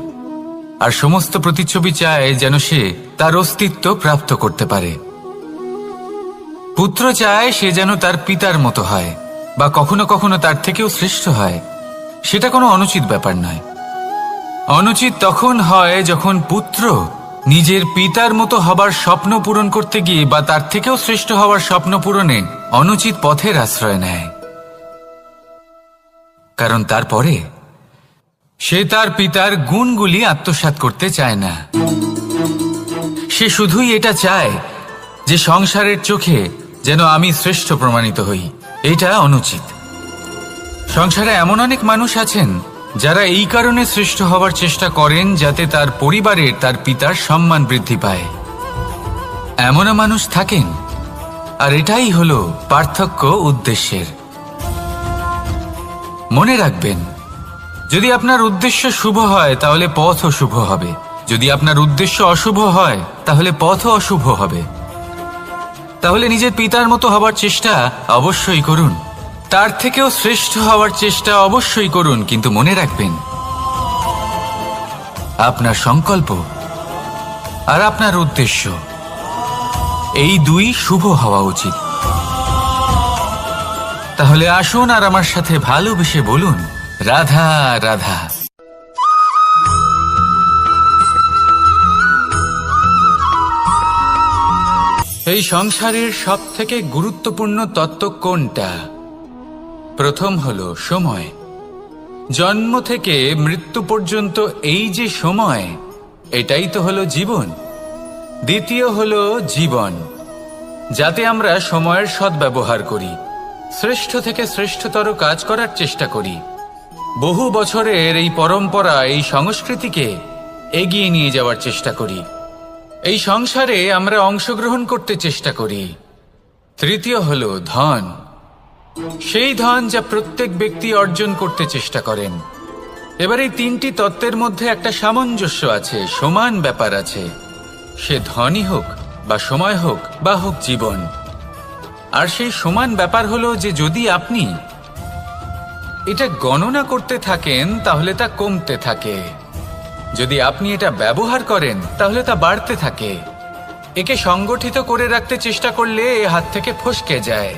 আর সমস্ত প্রতিচ্ছবি চায় যেন সে তার অস্তিত্ব প্রাপ্ত করতে পারে। পুত্র চায় সে যেন তার পিতার মতো হয়, বা কখনো কখনো তার থেকেও শ্রেষ্ঠ হয়। সেটা কোনো অনুচিত ব্যাপার নয়। অনুচিত তখন হয় যখন পুত্র নিজের পিতার মতো হবার স্বপ্ন পূরণ করতে গিয়ে বা তার থেকেও শ্রেষ্ঠ হওয়ার স্বপ্ন পূরণে অনুচিত পথের আশ্রয় নেয়। কারণ তারপরে সে তার পিতার গুণগুলি আত্মসাৎ করতে চায় না। সে শুধুই এটা চায় যে সংসারের চোখে যেন আমি শ্রেষ্ঠ প্রমাণিত হই। এটা অনুচিত। সংসারে এমন অনেক মানুষ আছেন যারা এই কারণে শ্রেষ্ঠ হওয়ার চেষ্টা করেন যাতে তার পরিবারের, তার পিতার সম্মান বৃদ্ধি পায়। এমনও মানুষ থাকেন, আর এটাই হলো পার্থক্য উদ্দেশ্যের। মনে রাখবেন, যদি আপনার উদ্দেশ্য শুভ হয় তাহলে পথও শুভ হবে, যদি আপনার উদ্দেশ্য অশুভ হয় তাহলে পথও অশুভ হবে। তাহলে নিজের পিতার মতো হবার চেষ্টা অবশ্যই করুন, তার থেকেও শ্রেষ্ঠ হওয়ার চেষ্টা অবশ্যই করুন, কিন্তু মনে রাখবেন আপনার সংকল্প আর আপনার উদ্দেশ্য এই দুই শুভ হওয়া উচিত। তাহলে আসুন আর আমার সাথে ভালোবেসে বলুন, রাধা রাধা। এই সংসারের সব থেকে গুরুত্বপূর্ণ তত্ত্ব কোনটা? প্রথম হলো সময়। জন্ম থেকে মৃত্যু পর্যন্ত এই যে সময়, এটাই তো হলো জীবন। দ্বিতীয় হলো জীবন, যাতে আমরা সময়ের সদ্ব্যবহার করি, শ্রেষ্ঠ থেকে শ্রেষ্ঠতর কাজ করার চেষ্টা করি। বহু বছরের এই পরম্পরা, এই সংস্কৃতিকে এগিয়ে নিয়ে যাওয়ার চেষ্টা করি। এই সংসারে আমরা অংশগ্রহণ করতে চেষ্টা করি। তৃতীয় হলো ধন, সেই ধন যা প্রত্যেক ব্যক্তি অর্জন করতে চেষ্টা করেন। এবার এই তিনটি তত্ত্বের মধ্যে একটা সামঞ্জস্য আছে, সমান ব্যাপার আছে। সে ধনই হোক বা সময় হোক বা হোক জীবন। আর সেই সমান ব্যাপার হলো যে যদি আপনি এটা গণনা করতে থাকেন তাহলে তা কমতে থাকে, যদি আপনি এটা ব্যবহার করেন তাহলে তা বাড়তে থাকে। একে সংগঠিত করে রাখতে চেষ্টা করলে এ হাত থেকে ফসকে যায়,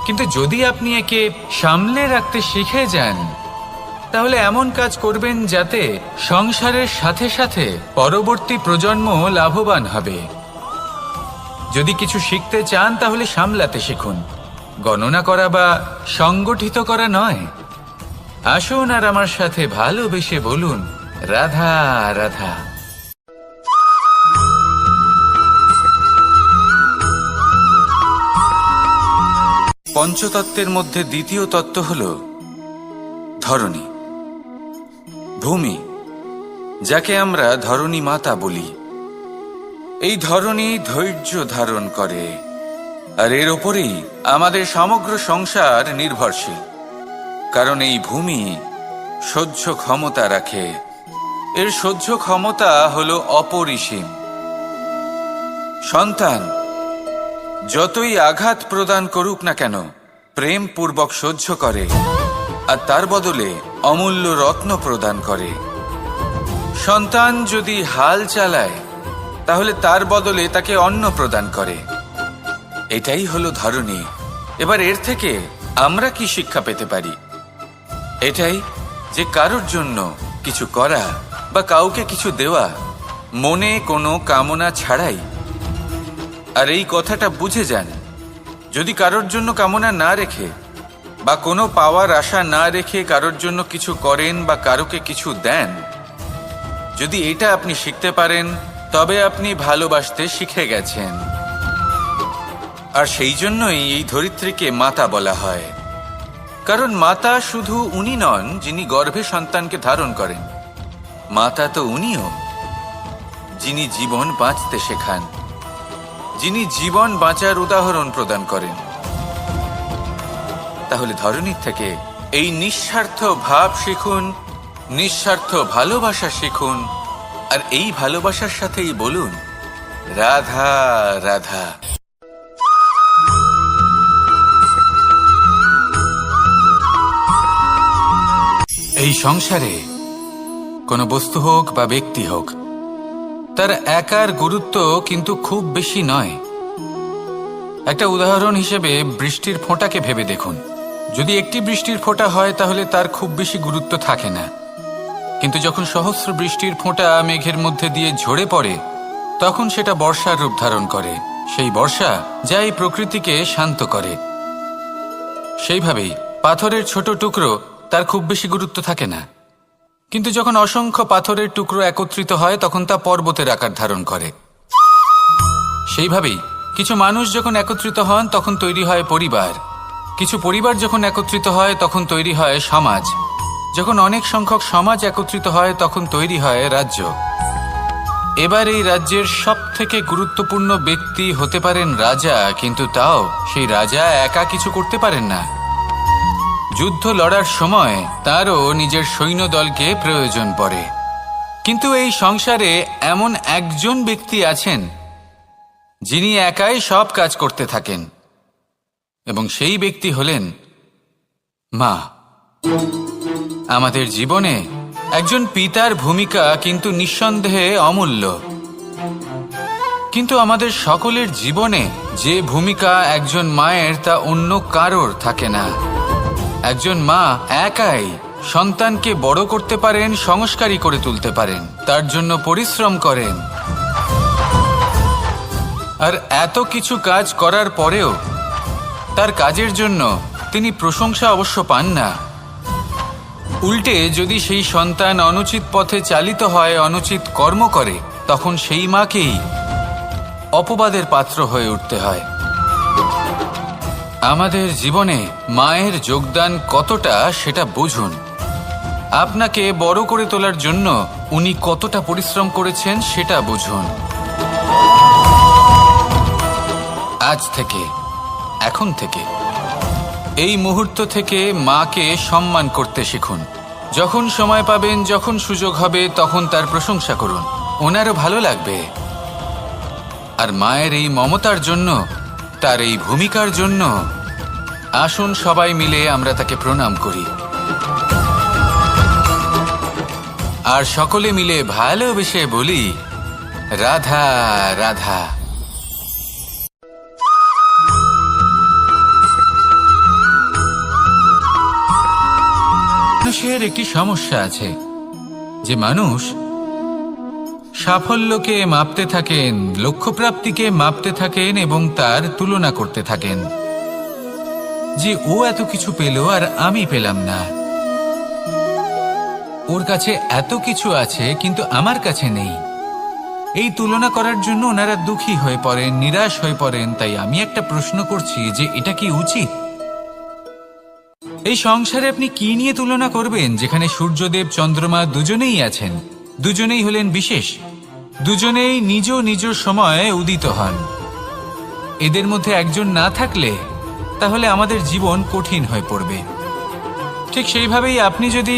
কিন্তু যদি আপনি একে সামলে রাখতে শিখে যান তাহলে এমন কাজ করবেন যাতে সংসারের সাথে সাথে পরবর্তী প্রজন্ম লাভবান হবে। যদি কিছু শিখতে চান তাহলে সামলাতে শিখুন, গণনা করা বা সংগঠিত করা নয়। আসুন আর আমার সাথে ভালোবেসে বলুন, রাধা রাধা। পঞ্চতত্ত্বের মধ্যে দ্বিতীয় তত্ত্ব হল ধরণী, ভূমি, যাকে আমরা ধরণী মাতা বলি। এই ধরণী ধৈর্য ধারণ করে, আর এর ওপরেই আমাদের সমগ্র সংসার নির্ভরশীল। কারণ এই ভূমি সহ্য ক্ষমতা রাখে, এর সহ্য ক্ষমতা হল অপরিসীম। সন্তান যতই আঘাত প্রদান করুক না কেন, প্রেম পূর্বক সহ্য করে, আর তার বদলে অমূল্য রত্ন প্রদান করে। সন্তান যদি হাল চালায়, তাহলে তার বদলে তাকে অন্ন প্রদান করে। এটাই হলো ধরণী। এবার এর থেকে আমরা কি শিক্ষা পেতে পারি? এটাই যে কারোর জন্য কিছু করা বা কাউকে কিছু দেওয়া মনে কোনো কামনা ছাড়াই। আর এই কথাটা বুঝে যান, যদি কারোর জন্য কামনা না রেখে বা কোনো পাওয়ার আশা না রেখে কারোর জন্য কিছু করেন বা কারোকে কিছু দেন, যদি এটা আপনি শিখতে পারেন, তবে আপনি ভালোবাসতে শিখে গেছেন। আর সেই জন্যই এই ধরিত্রীকে মাতা বলা হয়। কারণ মাতা শুধু উনি নন যিনি গর্ভে সন্তানকে ধারণ করেন, মাতা তো উনিও যিনি জীবন বাঁচতে শেখান, যিনি জীবন বাঁচার উদাহরণ প্রদান করেন। তাহলে ধরণীর থেকে এই নিঃস্বার্থ ভাব শিখুন, নিঃস্বার্থ ভালোবাসা শিখুন, আর এই ভালোবাসার সাথেই বলুন, রাধা রাধা। এই সংসারে কোনো বস্তু হোক বা ব্যক্তি হোক, তার একার গুরুত্ব কিন্তু খুব বেশি নয়। একটা উদাহরণ হিসেবে বৃষ্টির ফোঁটাকে ভেবে দেখুন। যদি একটি বৃষ্টির ফোঁটা হয় তাহলে তার খুব বেশি গুরুত্ব থাকে না, কিন্তু যখন সহস্র বৃষ্টির ফোঁটা মেঘের মধ্যে দিয়ে ঝরে পড়ে, তখন সেটা বর্ষার রূপ ধারণ করে। সেই বর্ষা যা এই প্রকৃতিকে শান্ত করে। সেইভাবেই পাথরের ছোট টুকরো, তার খুব বেশি গুরুত্ব থাকে না, কিন্তু যখন অসংখ্য পাথরের টুকরো একত্রিত হয় তখন তা পর্বতের আকার ধারণ করে। সেইভাবেই কিছু মানুষ যখন একত্রিত হন তখন তৈরি হয় পরিবার, কিছু পরিবার যখন একত্রিত হয় তখন তৈরি হয় সমাজ, যখন অনেক সংখ্যক সমাজ একত্রিত হয় তখন তৈরি হয় রাজ্য। এবার এই রাজ্যের সবথেকে গুরুত্বপূর্ণ ব্যক্তি হতে পারেন রাজা, কিন্তু তাও সেই রাজা একা কিছু করতে পারেন না। যুদ্ধ লড়ার সময় তারও নিজের সৈন্যদলকে প্রয়োজন পড়ে। কিন্তু এই সংসারে এমন একজন ব্যক্তি আছেন যিনি একাই সব কাজ করতে থাকেন, এবং সেই ব্যক্তি হলেন মা। আমাদের জীবনে একজন পিতার ভূমিকা কিন্তু নিঃসন্দেহে অমূল্য, কিন্তু আমাদের সকলের জীবনে যে ভূমিকা একজন মায়ের তা অন্য কারোর থাকে না। একজন মা একাই সন্তানকে বড় করতে পারেন, সংস্কারী করে তুলতে পারেন, তার জন্য পরিশ্রম করেন। আর এত কিছু কাজ করার পরেও তার কাজের জন্য তিনি প্রশংসা অবশ্য পান না। উল্টে যদি সেই সন্তান অনুচিত পথে চালিত হয়, অনুচিত কর্ম করে, তখন সেই মাকেই অপবাদের পাত্র হয়ে উঠতে হয়। আমাদের জীবনে মায়ের যোগদান কতটা সেটা বুঝুন। আপনাকে বড় করে তোলার জন্য উনি কতটা পরিশ্রম করেছেন সেটা বুঝুন। আজ থেকে, এখন থেকে, এই মুহূর্ত থেকে মাকে সম্মান করতে শিখুন। যখন সময় পাবেন, যখন সুযোগ হবে, তখন তার প্রশংসা করুন, ওনারও ভালো লাগবে। আর মায়ের এই মমতার জন্য, তার এই ভূমিকার জন্য আসুন সবাই মিলে আমরা তাকে প্রণাম করি, আর সকলে মিলে ভালোবেসে বলি, রাধা রাধা। মানুষের একটি সমস্যা আছে যে মানুষ সাফল্যকে মাপতে থাকেন, লক্ষ্যপ্রাপ্তিকে মাপতে থাকেন এবং তার তুলনা করতে থাকেন। যে ও এত কিছু পেল আর আমি পেলাম না। ওর কাছে এত কিছু আছে কিন্তু আমার কাছে নেই। এই তুলনা করার জন্য ওনারা দুঃখী হয়ে পড়েন, নিরাশ হয়ে পড়েন। তাই আমি একটা প্রশ্ন করছি যে এটা কি উচিত? এই সংসারে আপনি কি নিয়ে তুলনা করবেন, যেখানে সূর্যদেব চন্দ্রমা দুজনেই আছেন, দুজনেই হলেন বিশেষ, দুজনেই নিজ নিজ সময়ে উদিত হন। এদের মধ্যে একজন না থাকলে তাহলে আমাদের জীবন কঠিন হয়ে পড়বে। ঠিক সেইভাবেই আপনি যদি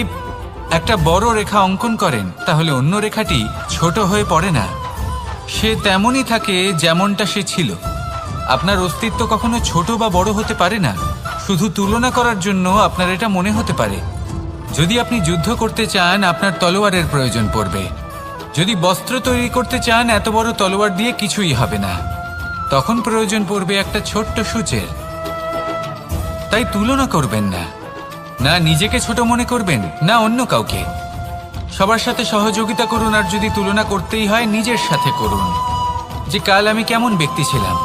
একটা বড় রেখা অঙ্কন করেন তাহলে অন্য রেখাটি ছোট হয়ে পড়ে না, সে তেমনই থাকে যেমনটা সে ছিল। আপনার অস্তিত্ব কখনো ছোট বা বড় হতে পারে না। শুধু তুলনা করার জন্য আপনার এটা মনে হতে পারে। যদি আপনি যুদ্ধ করতে চান আপনার তলোয়ারের প্রয়োজন পড়বে। যদি বস্ত্র তৈরি করতে চান এত বড় তলোয়ার দিয়ে কিছুই হবে না, তখন প্রয়োজন পড়বে একটা ছোট্ট সূচের। তাই তুলনা করবেন না, না নিজেকে ছোট মনে করবেন না অন্য কাউকে। সবার সাথে সহযোগিতা করুন, আর যদি তুলনা করতেই হয় নিজের সাথে করুন, যে কাল আমি কেমন ব্যক্তি ছিলাম,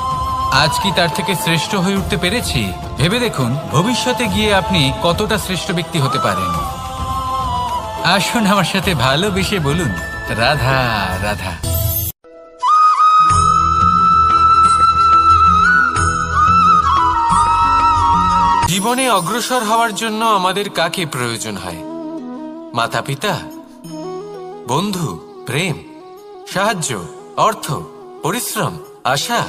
আজ কি তার থেকে শ্রেষ্ঠ হয়ে উঠতে পেরেছি। ভেবে দেখুন ভবিষ্যতে গিয়ে আপনি কতটা শ্রেষ্ঠ ব্যক্তি হতে পারেন। আসুন আমার সাথে ভালোবেসে বলুন রাধা রাধা। জীবনে অগ্রসর হওয়ার জন্য আমাদের কাকে প্রয়োজন হয়? মাতা পিতা, বন্ধু, প্রেম, সাহায্য, অর্থ, পরিশ্রম, আশা।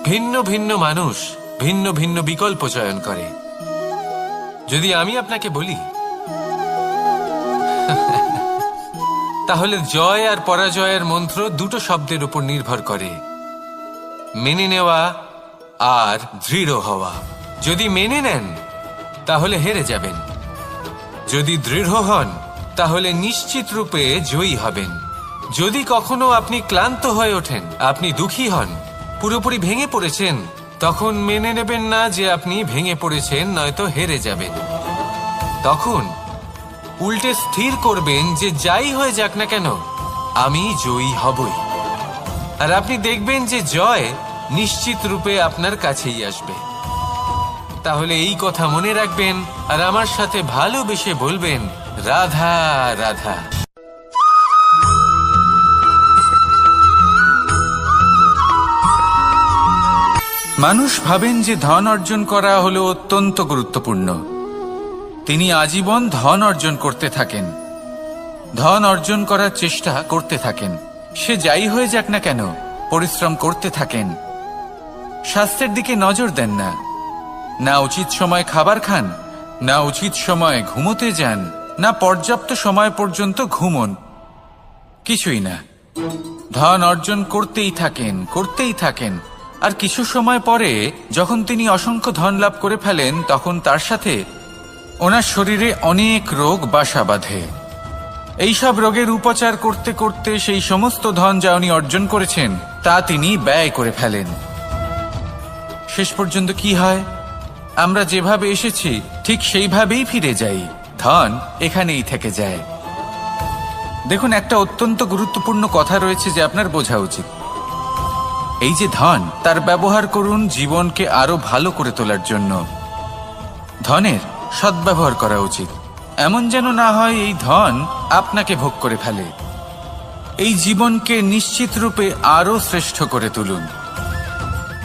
ভিন্ন ভিন্ন মানুষ ভিন্ন ভিন্ন বিকল্প চয়ন করে। যদি আমি আপনাকে বলি তাহলে জয় আর পরাজয়ের মন্ত্র দুটো শব্দের উপর নির্ভর করে, মেনে নেওয়া আর দৃঢ় হওয়া। যদি মেনে নেন তাহলে হেরে যাবেন, যদি দৃঢ় হন তাহলে নিশ্চিত রূপে জয়ী হবেন। যদি কখনো আপনি ক্লান্ত হয়ে ওঠেন, আপনি দুঃখী হন, পুরোপুরি ভেঙে পড়েছেন, তখন মেনে নেবেন না যে আপনি ভেঙে পড়েছেন, নয়তো হেরে যাবেন। তখন উল্টে স্থির করবেন যে যাই হয়ে যাক না কেন আমি জয়ী হবই। আর আপনি দেখবেন যে জয় নিশ্চিত রূপে আপনার কাছেই আসবে। তাহলে এই কথা মনে রাখবেন আর আমার সাথে ভালোবেসে বলবেন রাধা রাধা। মানুষ ভাবেন যে ধন অর্জন করা হলো অত্যন্ত গুরুত্বপূর্ণ। তিনি আজীবন ধন অর্জন করতে থাকেন, ধন অর্জন করার চেষ্টা করতে থাকেন। সে যাই হয়ে যাক না কেন পরিশ্রম করতে থাকেন। স্বাস্থ্যের দিকে নজর দেন না, না উচিত সময় খাবার খান, না উচিত সময় ঘুমোতে যান, না পর্যাপ্ত সময় পর্যন্ত ঘুমন, কিছুই না। ধন অর্জন করতেই থাকেন, করতেই থাকেন। আর কিছু সময় পরে যখন তিনি অসংখ্য ধন লাভ করে ফেলেন, তখন তার সাথে ওনার শরীরে অনেক রোগ বাসা বাঁধে। এইসব রোগের উপচার করতে করতে সেই সমস্ত ধন যা উনি অর্জন করেছেন তা তিনি ব্যয় করে ফেলেন। শেষ পর্যন্ত কি হয়? আমরা যেভাবে এসেছি ঠিক সেইভাবেই ফিরে যাই, ধন এখানেই থেকে যায়। দেখুন, একটা অত্যন্ত গুরুত্বপূর্ণ কথা রয়েছে যে আপনার বোঝা উচিত। এই যে ধন, তার ব্যবহার করুন জীবনকে আরো ভালো করে তোলার জন্য। ধনের সদ্ব্যবহার করা উচিত, এমন যেন না হয় এই ধন আপনাকে ভোগ করে ফেলে। এই জীবনকে নিশ্চিত রূপে আরো শ্রেষ্ঠ করে তুলুন।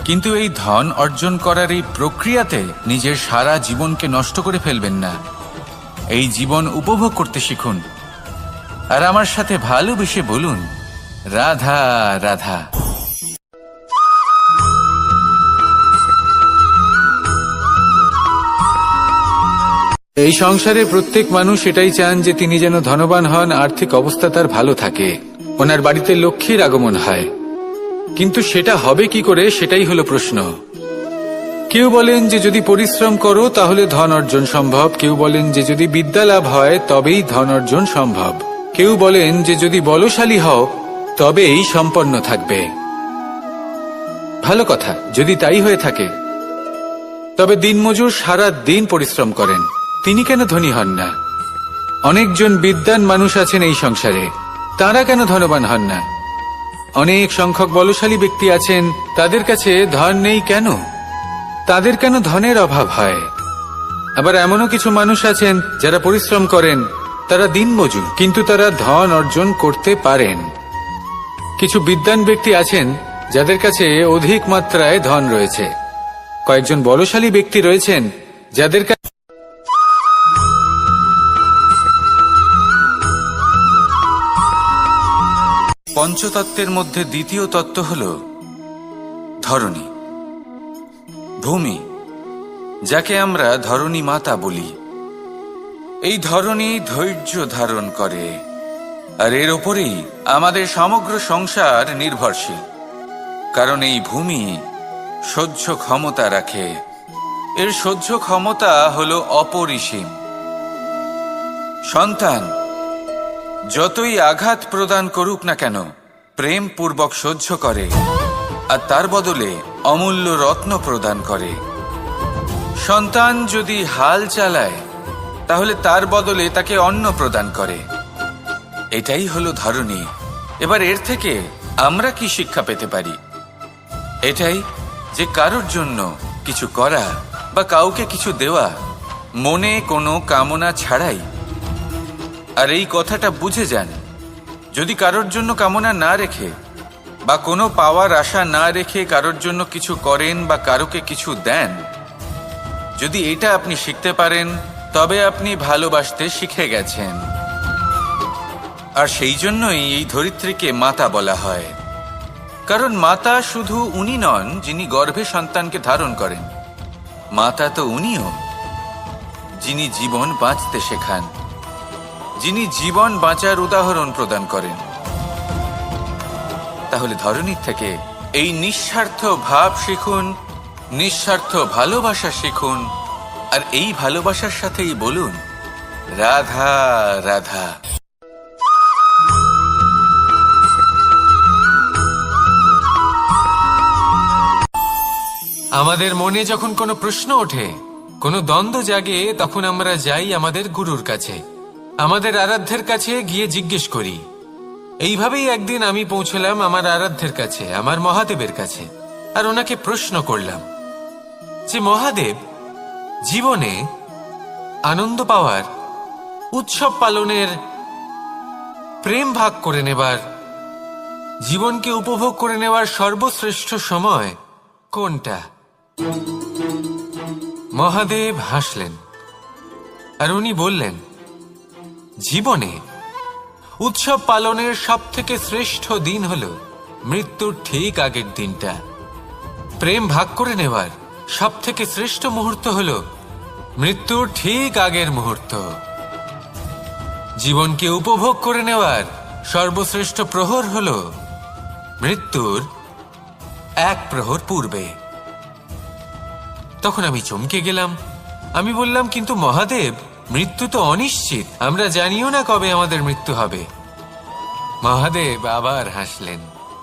কিন্তু এই ধন অর্জন করার এই প্রক্রিয়াতে নিজের সারা জীবনকে নষ্ট করে ফেলবেন না। এই জীবন উপভোগ করতে শিখুন আর আমার সাথে ভালোবেসে বলুন রাধা রাধা। এই সংসারে প্রত্যেক মানুষ এটাই চান যে তিনি যেন ধনবান হন, আর্থিক অবস্থা তার ভালো থাকে, ওনার বাড়িতে লক্ষ্মীর আগমন হয়। কিন্তু সেটা হবে কি করে, সেটাই হলো প্রশ্ন। কেউ বলেন যে যদি পরিশ্রম করো তাহলে ধন অর্জন সম্ভব, কেউ বলেন যে যদি বিদ্যা লাভ হয় তবেই ধন অর্জন সম্ভব, কেউ বলেন যে যদি বলশালী হও তবেই সম্পন্ন থাকবে। ভালো কথা, যদি তাই হয়ে থাকে তবে দিনমজুর সারা দিন পরিশ্রম করেন, তিনি কেন ধনী হন না? অনেকজন বিদ্বান মানুষ আছেন এই সংসারে, তারা কেন ধনবান হন না? অনেক সংখ্যক বলশালী ব্যক্তি আছেন, তাদের কাছে ধন নেই কেন? তাদের কেন ধনের অভাব হয়? আবার এমনও কিছু মানুষ আছেন যারা পরিশ্রম করেন, তারা দিনমজুর, কিন্তু তারা ধন অর্জন করতে পারেন। কিছু বিদ্বান ব্যক্তি আছেন যাদের কাছে অধিক মাত্রায় ধন রয়েছে। কয়েকজন বলশালী ব্যক্তি রয়েছেন যাদের কাছে পঞ্চতত্ত্বের মধ্যে দ্বিতীয় তত্ত্ব হল ধরণী, ভূমি, যাকে আমরা ধরণী মাতা বলি। এই ধরণী ধৈর্য ধারণ করে, আর এর ওপরেই আমাদের সমগ্র সংসার নির্ভরশীল। কারণ এই ভূমি সহ্য ক্ষমতা রাখে, এর সহ্য ক্ষমতা হল অপরিসীম। সন্তান যতই আঘাত প্রদান করুক না কেন, প্রেম পূর্বক সহ্য করে, আর তার বদলে অমূল্য রত্ন প্রদান করে। সন্তান যদি হাল চালায়, তাহলে তার বদলে তাকে অন্ন প্রদান করে। এটাই হলো ধরণী। এবার এর থেকে আমরা কি শিক্ষা পেতে পারি? এটাই যে কারোর জন্য কিছু করা বা কাউকে কিছু দেওয়া মনে কোনো কামনা ছাড়াই। আর এই কথাটা বুঝে যান, যদি কারোর জন্য কামনা না রেখে বা কোনো পাওয়ার আশা না রেখে কারোর জন্য কিছু করেন বা কারোকে কিছু দেন, যদি এটা আপনি শিখতে পারেন, তবে আপনি ভালোবাসতে শিখে গেছেন। আর সেই জন্যই এই ধরিত্রীকে মাতা বলা হয়। কারণ মাতা শুধু উনি নন যিনি গর্ভে সন্তানকে ধারণ করেন, মাতা তো উনিও যিনি জীবন বাঁচতে শেখান, যিনি জীবন বাঁচার উদাহরণ প্রদান করেন। তাহলে ধরণীর থেকে এই নিঃস্বার্থ ভাব শিখুন, নিঃস্বার্থ ভালোবাসা শিখুন, আর এই ভালোবাসার সাথেই বলুন রাধা রাধা। আমাদের মনে যখন কোনো প্রশ্ন ওঠে, কোনো দ্বন্দ্ব জাগে, তখন আমরা যাই আমাদের গুরুর কাছে, আমাদের আরাধ্যের কাছে গিয়ে জিজ্ঞেস করি। এইভাবেই একদিন আমি পৌঁছলাম আমার আরাধ্যের কাছে, আমার মহাদেবের কাছে, আর ওনাকে প্রশ্ন করলাম যে মহাদেব, জীবনে আনন্দ পাওয়ার, উৎসব পালনের, প্রেম ভাগ করে নেবার, জীবনকে উপভোগ করে নেওয়ার সর্বশ্রেষ্ঠ সময় কোনটা? মহাদেব হাসলেন আর উনি বললেন, জীবনে উৎসব পালনের সব থেকে শ্রেষ্ঠ দিন হল মৃত্যুর ঠিক আগের দিনটা। প্রেম ভাগ করে নেওয়ার সব থেকে শ্রেষ্ঠ মুহূর্ত হল মৃত্যুর ঠিক আগের মুহূর্ত। জীবনকে উপভোগ করে নেওয়ার সর্বশ্রেষ্ঠ প্রহর হল মৃত্যুর এক প্রহর পূর্বে। তখন আমি চমকে গেলাম। আমি বললাম, কিন্তু মহাদেব, মৃত্যু তো অনিশ্চিত, আমরা জানিও না কবে আমাদের মৃত্যু হবে। মহাদেব আবার হাসলেন।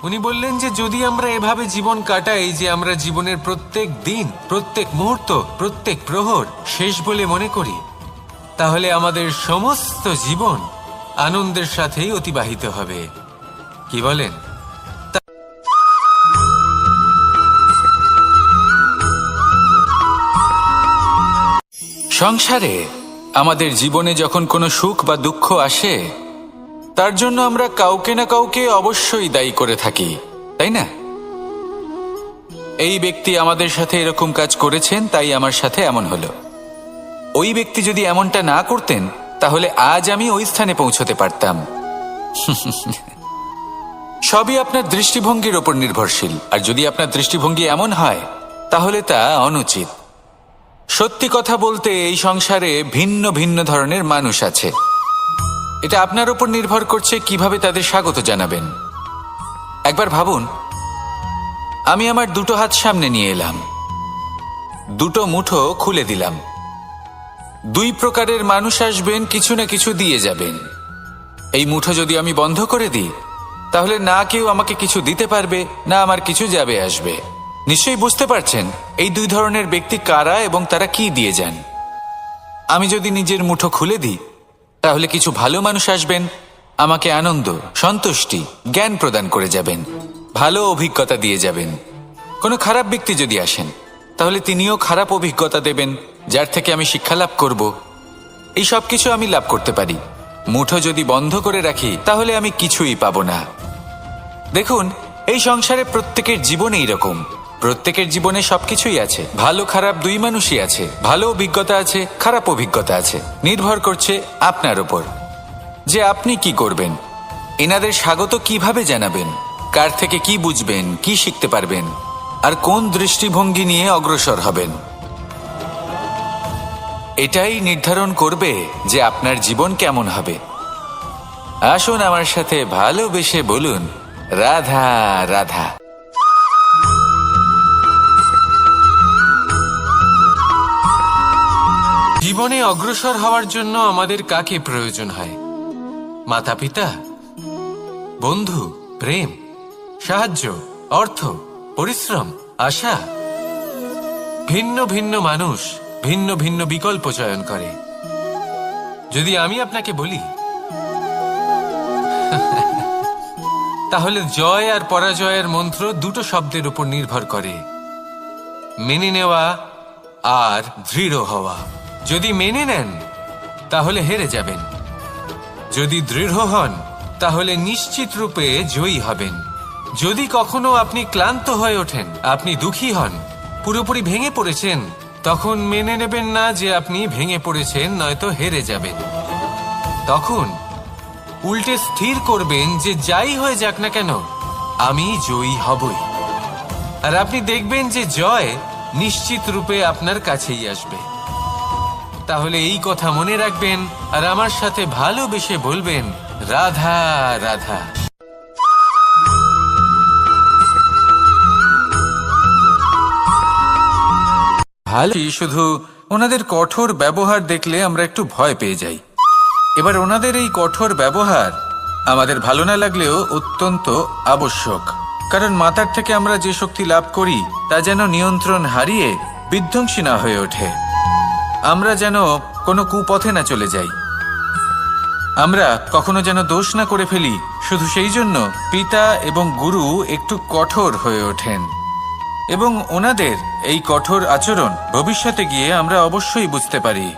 উনি বললেন যে যদি আমরা এভাবে জীবন কাটাই যে আমরা জীবনের প্রত্যেক দিন, প্রত্যেক মুহূর্ত, প্রত্যেক প্রহর শেষ বলে মনে করি, তাহলে আমাদের সমস্ত জীবন আনন্দের সাথেই অতিবাহিত হবে। কি বলেন? সংসারে আমাদের জীবনে যখন কোনো সুখ বা দুঃখ আসে, তার জন্য আমরা কাউকে না কাউকে অবশ্যই দায়ী করে থাকি, তাই না? এই ব্যক্তি আমাদের সাথে এরকম কাজ করেছেন, তাই আমার সাথে এমন হলো। ওই ব্যক্তি যদি এমনটা না করতেন, তাহলে আজ আমি ওই স্থানে পৌঁছতে পারতাম। সবই আপনার দৃষ্টিভঙ্গির ওপর নির্ভরশীল। আর যদি আপনার দৃষ্টিভঙ্গি এমন হয়, তাহলে তা অনুচিত। সত্যি কথা বলতে, এই সংসারে ভিন্ন ভিন্ন ধরনের মানুষ আছে। এটা আপনার উপর নির্ভর করছে কিভাবে তাদের স্বাগত জানাবেন। একবার ভাবুন, আমি আমার দুটো হাত সামনে নিয়ে এলাম, দুটো মুঠো খুলে দিলাম। দুই প্রকারের মানুষ আসবেন, কিছু না কিছু দিয়ে যাবেন। এই মুঠো যদি আমি বন্ধ করে দিই, তাহলে না কেউ আমাকে কিছু দিতে পারবে, না আমার কিছু যাবে আসবে। নিশ্চয়ই বুঝতে পারছেন এই দুই ধরনের ব্যক্তি কারা এবং তারা কি দিয়ে যান। আমি যদি নিজের মুঠো খুলে দিই, তাহলে কিছু ভালো মানুষ আসবেন, আমাকে আনন্দ, সন্তুষ্টি, জ্ঞান প্রদান করে যাবেন, ভালো অভিজ্ঞতা দিয়ে যাবেন। কোনো খারাপ ব্যক্তি যদি আসেন, তাহলে তিনিও খারাপ অভিজ্ঞতা দেবেন, যার থেকে আমি শিক্ষা লাভ করব। এই সব কিছু আমি লাভ করতে পারি। মুঠো যদি বন্ধ করে রাখি তাহলে আমি কিছুই পাবো না। দেখুন, এই সংসারে প্রত্যেকের জীবনে এইরকম। প্রত্যেকের জীবনে সবকিছুই আছে, ভালো খারাপ দুই মানুষই আছে। ভালো অভিজ্ঞতা আছে, খারাপ অভিজ্ঞতা আছে। নির্ভর করছে আপনার ওপর যে আপনি কি করবেন। এনাদের স্বাগত কিভাবে জানাবেন, কার থেকে কি বুঝবেন, কি শিখতে পারবেন, আর কোন দৃষ্টিভঙ্গি নিয়ে অগ্রসর হবেন। এটাই নির্ধারণ করবে যে আপনার জীবন কেমন হবে। আসুন আমার সাথে ভালোবেসে বলুন, রাধা রাধা। জীবনে অগ্রসর হওয়ার জন্য আমাদের কাকে প্রয়োজন হয়? মাতা পিতা, বন্ধু, প্রেম, সাহায্য, অর্থ, পরিশ্রম, আশা। ভিন্ন ভিন্ন মানুষ ভিন্ন ভিন্ন বিকল্প চয়ন করে। যদি আমি আপনাকে বলি তাহলে জয় আর পরাজয়ের মন্ত্র দুটো শব্দের উপর নির্ভর করে, মেনে নেওয়া আর দৃঢ় হওয়া। যদি মেনে নেন তাহলে হেরে যাবেন, যদি দৃঢ় হন তাহলে নিশ্চিত রূপে জয়ী হবেন। যদি কখনো আপনি ক্লান্ত হয়ে ওঠেন, আপনি দুঃখী হন, পুরোপুরি ভেঙে পড়েছেন, তখন মেনে নেবেন না যে আপনি ভেঙে পড়েছেন, নয়তো হেরে যাবেন। তখন উল্টে স্থির করবেন যে যাই হয়ে যাক না কেন আমি জয়ী হবই। আর আপনি দেখবেন যে জয় নিশ্চিত রূপে আপনার কাছেই আসবে। তাহলে এই কথা মনে রাখবেন আর আমার সাথে ভালোবেসে বলবেন, রাধা রাধা। ভালো, শুধু ওনাদের কঠোর ব্যবহার দেখলে আমরা একটু ভয় পেয়ে যাই। এবার ওনাদের এই কঠোর ব্যবহার আমাদের ভালো না লাগলেও অত্যন্ত আবশ্যক, কারণ মাতার থেকে আমরা যে শক্তি লাভ করি তা যেন নিয়ন্ত্রণ হারিয়ে বিধ্বংসী না হয়ে ওঠে। আমরা যেন কোনো কুপথে না চলে যাই, আমরা কখনো যেন দোষ না করে ফেলি। শুধু সেই জন্য পিতা এবং গুরু একটু কঠোর হয়ে ওঠেন, এবং ওনাদের এই কঠোর আচরণ ভবিষ্যতে গিয়ে আমরা অবশ্যই বুঝতে পারি।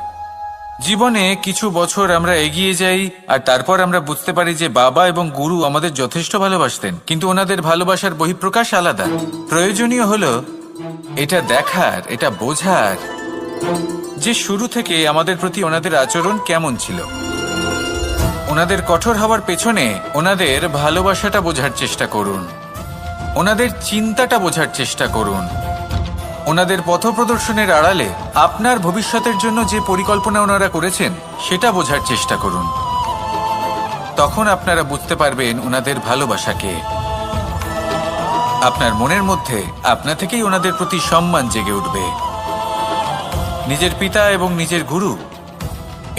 জীবনে কিছু বছর আমরা এগিয়ে যাই আর তারপর আমরা বুঝতে পারি যে বাবা এবং গুরু আমাদের যথেষ্ট ভালোবাসতেন, কিন্তু ওনাদের ভালোবাসার বহিঃপ্রকাশ আলাদা। প্রয়োজনীয় হলো এটা দেখার, এটা বোঝার যে শুরু থেকে আমাদের প্রতি ওনাদের আচরণ কেমন ছিল। ওনাদের কঠোর হওয়ার পেছনে ওনাদের ভালোবাসাটা বোঝার চেষ্টা করুন, ওনাদের চিন্তাটা বোঝার চেষ্টা করুন, ওনাদের পথপ্রদর্শনের আড়ালে আপনার ভবিষ্যতের জন্য যে পরিকল্পনা ওনারা করেছেন সেটা বোঝার চেষ্টা করুন। তখন আপনারা বুঝতে পারবেন ওনাদের ভালোবাসাকে। আপনার মনের মধ্যে আপনা থেকেই ওনাদের প্রতি সম্মান জেগে উঠবে। নিজের পিতা এবং নিজের গুরু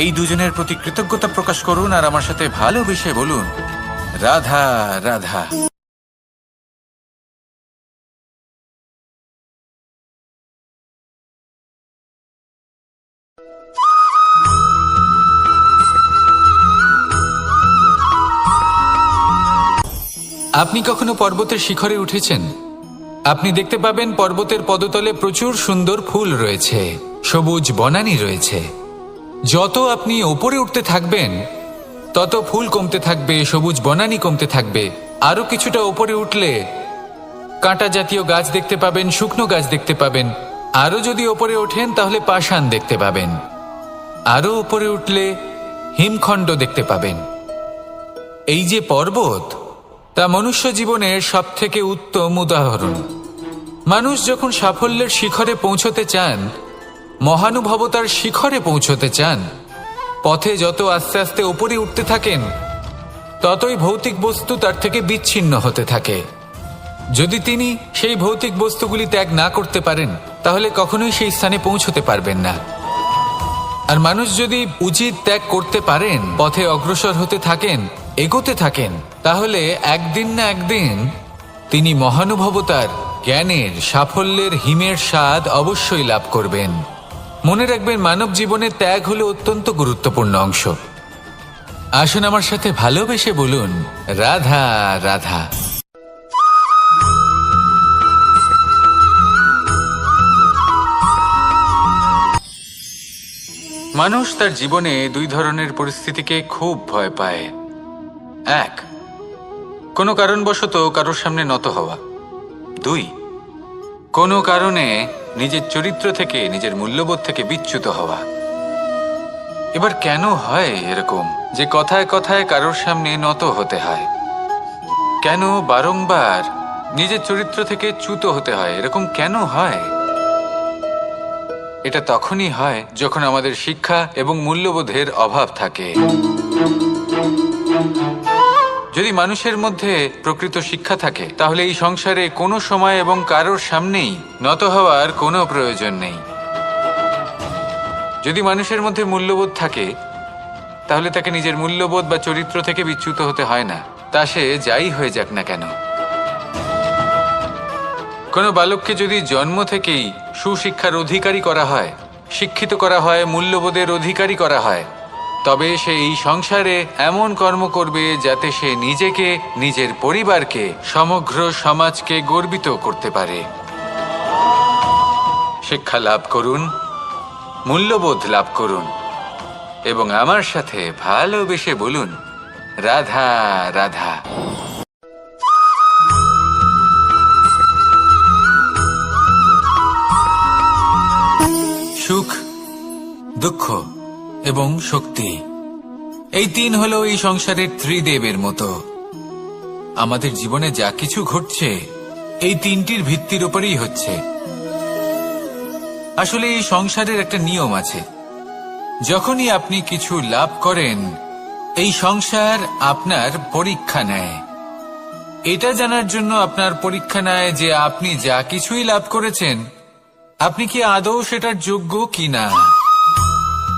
এই দুজনের প্রতি কৃতজ্ঞতা প্রকাশ করুন আর আমার সাথে ভালোবেসে বলুন, রাধা রাধা। আপনি কখনো পর্বতের শিখরে উঠেছেন? আপনি দেখতে পাবেন পর্বতের পদতলে প্রচুর সুন্দর ফুল রয়েছে, সবুজ বনানী রয়েছে। যত আপনি ওপরে উঠতে থাকবেন তত ফুল কমতে থাকবে, সবুজ বনানী কমতে থাকবে। আরো কিছুটা ওপরে উঠলে কাঁটা জাতীয় গাছ দেখতে পাবেন, শুকনো গাছ দেখতে পাবেন। আরো যদি ওপরে ওঠেন তাহলে পাষাণ দেখতে পাবেন। আরো উপরে উঠলে হিমখণ্ড দেখতে পাবেন। এই যে পর্বত, তা মনুষ্য জীবনের সবথেকে উত্তম উদাহরণ। মানুষ যখন সাফল্যের শিখরে পৌঁছতে চান, মহানুভবতার শিখরে পৌঁছতে চান, পথে যত আস্তে আস্তে উপরে উঠতে থাকেন ততই ভৌতিক বস্তু তার থেকে বিচ্ছিন্ন হতে থাকে। যদি তিনি সেই ভৌতিক বস্তুগুলি ত্যাগ না করতে পারেন তাহলে কখনোই সেই স্থানে পৌঁছতে পারবেন না। আর মানুষ যদি উচিত ত্যাগ করতে পারেন, পথে অগ্রসর হতে থাকেন, এগোতে থাকেন, তাহলে একদিন না একদিন তিনি মহানুভবতার, জ্ঞানের, সাফল্যের হিমের স্বাদ অবশ্যই লাভ করবেন। মনে রাখবেন, মানব জীবনে ত্যাগ হলো অত্যন্ত গুরুত্বপূর্ণ অংশ। আসুন আমার সাথে ভালোবেসে বলুন, রাধা রাধা। মানুষ তার জীবনে দুই ধরনের পরিস্থিতিকে খুব ভয় পায়। এক, কোনো কারণবশত কারোর সামনে নত হওয়া। দুই, কোনো কারণে নিজের চরিত্র থেকে, নিজের মূল্যবোধ থেকে বিচ্যুত হওয়া। এবার কেন হয় এরকম যে কথায় কথায় কারোর সামনে নত হতে হয়? কেন বারংবার নিজের চরিত্র থেকে চ্যুত হতে হয়? এরকম কেন হয়? এটা তখনই হয় যখন আমাদের শিক্ষা এবং মূল্যবোধের অভাব থাকে। যদি মানুষের মধ্যে প্রকৃত শিক্ষা থাকে তাহলে এই সংসারে কোনো সময় এবং কারোর সামনেই নত হওয়ার কোনো প্রয়োজন নেই। যদি মানুষের মধ্যে মূল্যবোধ থাকে তাহলে তাকে নিজের মূল্যবোধ বা চরিত্র থেকে বিচ্যুত হতে হয় না, তা সে যাই হয়ে যাক না কেন। কোনো বালককে যদি জন্ম থেকেই সুশিক্ষার অধিকারী করা হয়, শিক্ষিত করা হয়, মূল্যবোধের অধিকারী করা হয়, তবে সে এই সংসারে এমন কর্ম করবে যাতে সে নিজেকে, নিজের পরিবারকে, সমগ্র সমাজকে গর্বিত করতে পারে। শিক্ষা লাভ করুন, মূল্যবোধ লাভ করুন এবং আমার সাথে ভালোবেসে বলুন, রাধা রাধা। সুখ, দুঃখ এবং শক্তি, এই তিন হলো এই সংসারের ত্রিদেবের মতো। আমাদের জীবনে যা কিছু ঘটছে এই তিনটির ভিত্তির উপরেই হচ্ছে। আসলে এই সংসারের একটা নিয়ম আছে, যখনই আপনি কিছু লাভ করেন এই সংসার আপনার পরীক্ষা নেয়। এটা জানার জন্য আপনার পরীক্ষা নেয় যে আপনি যা কিছুই লাভ করেছেন আপনি কি আদৌ সেটার যোগ্য কিনা।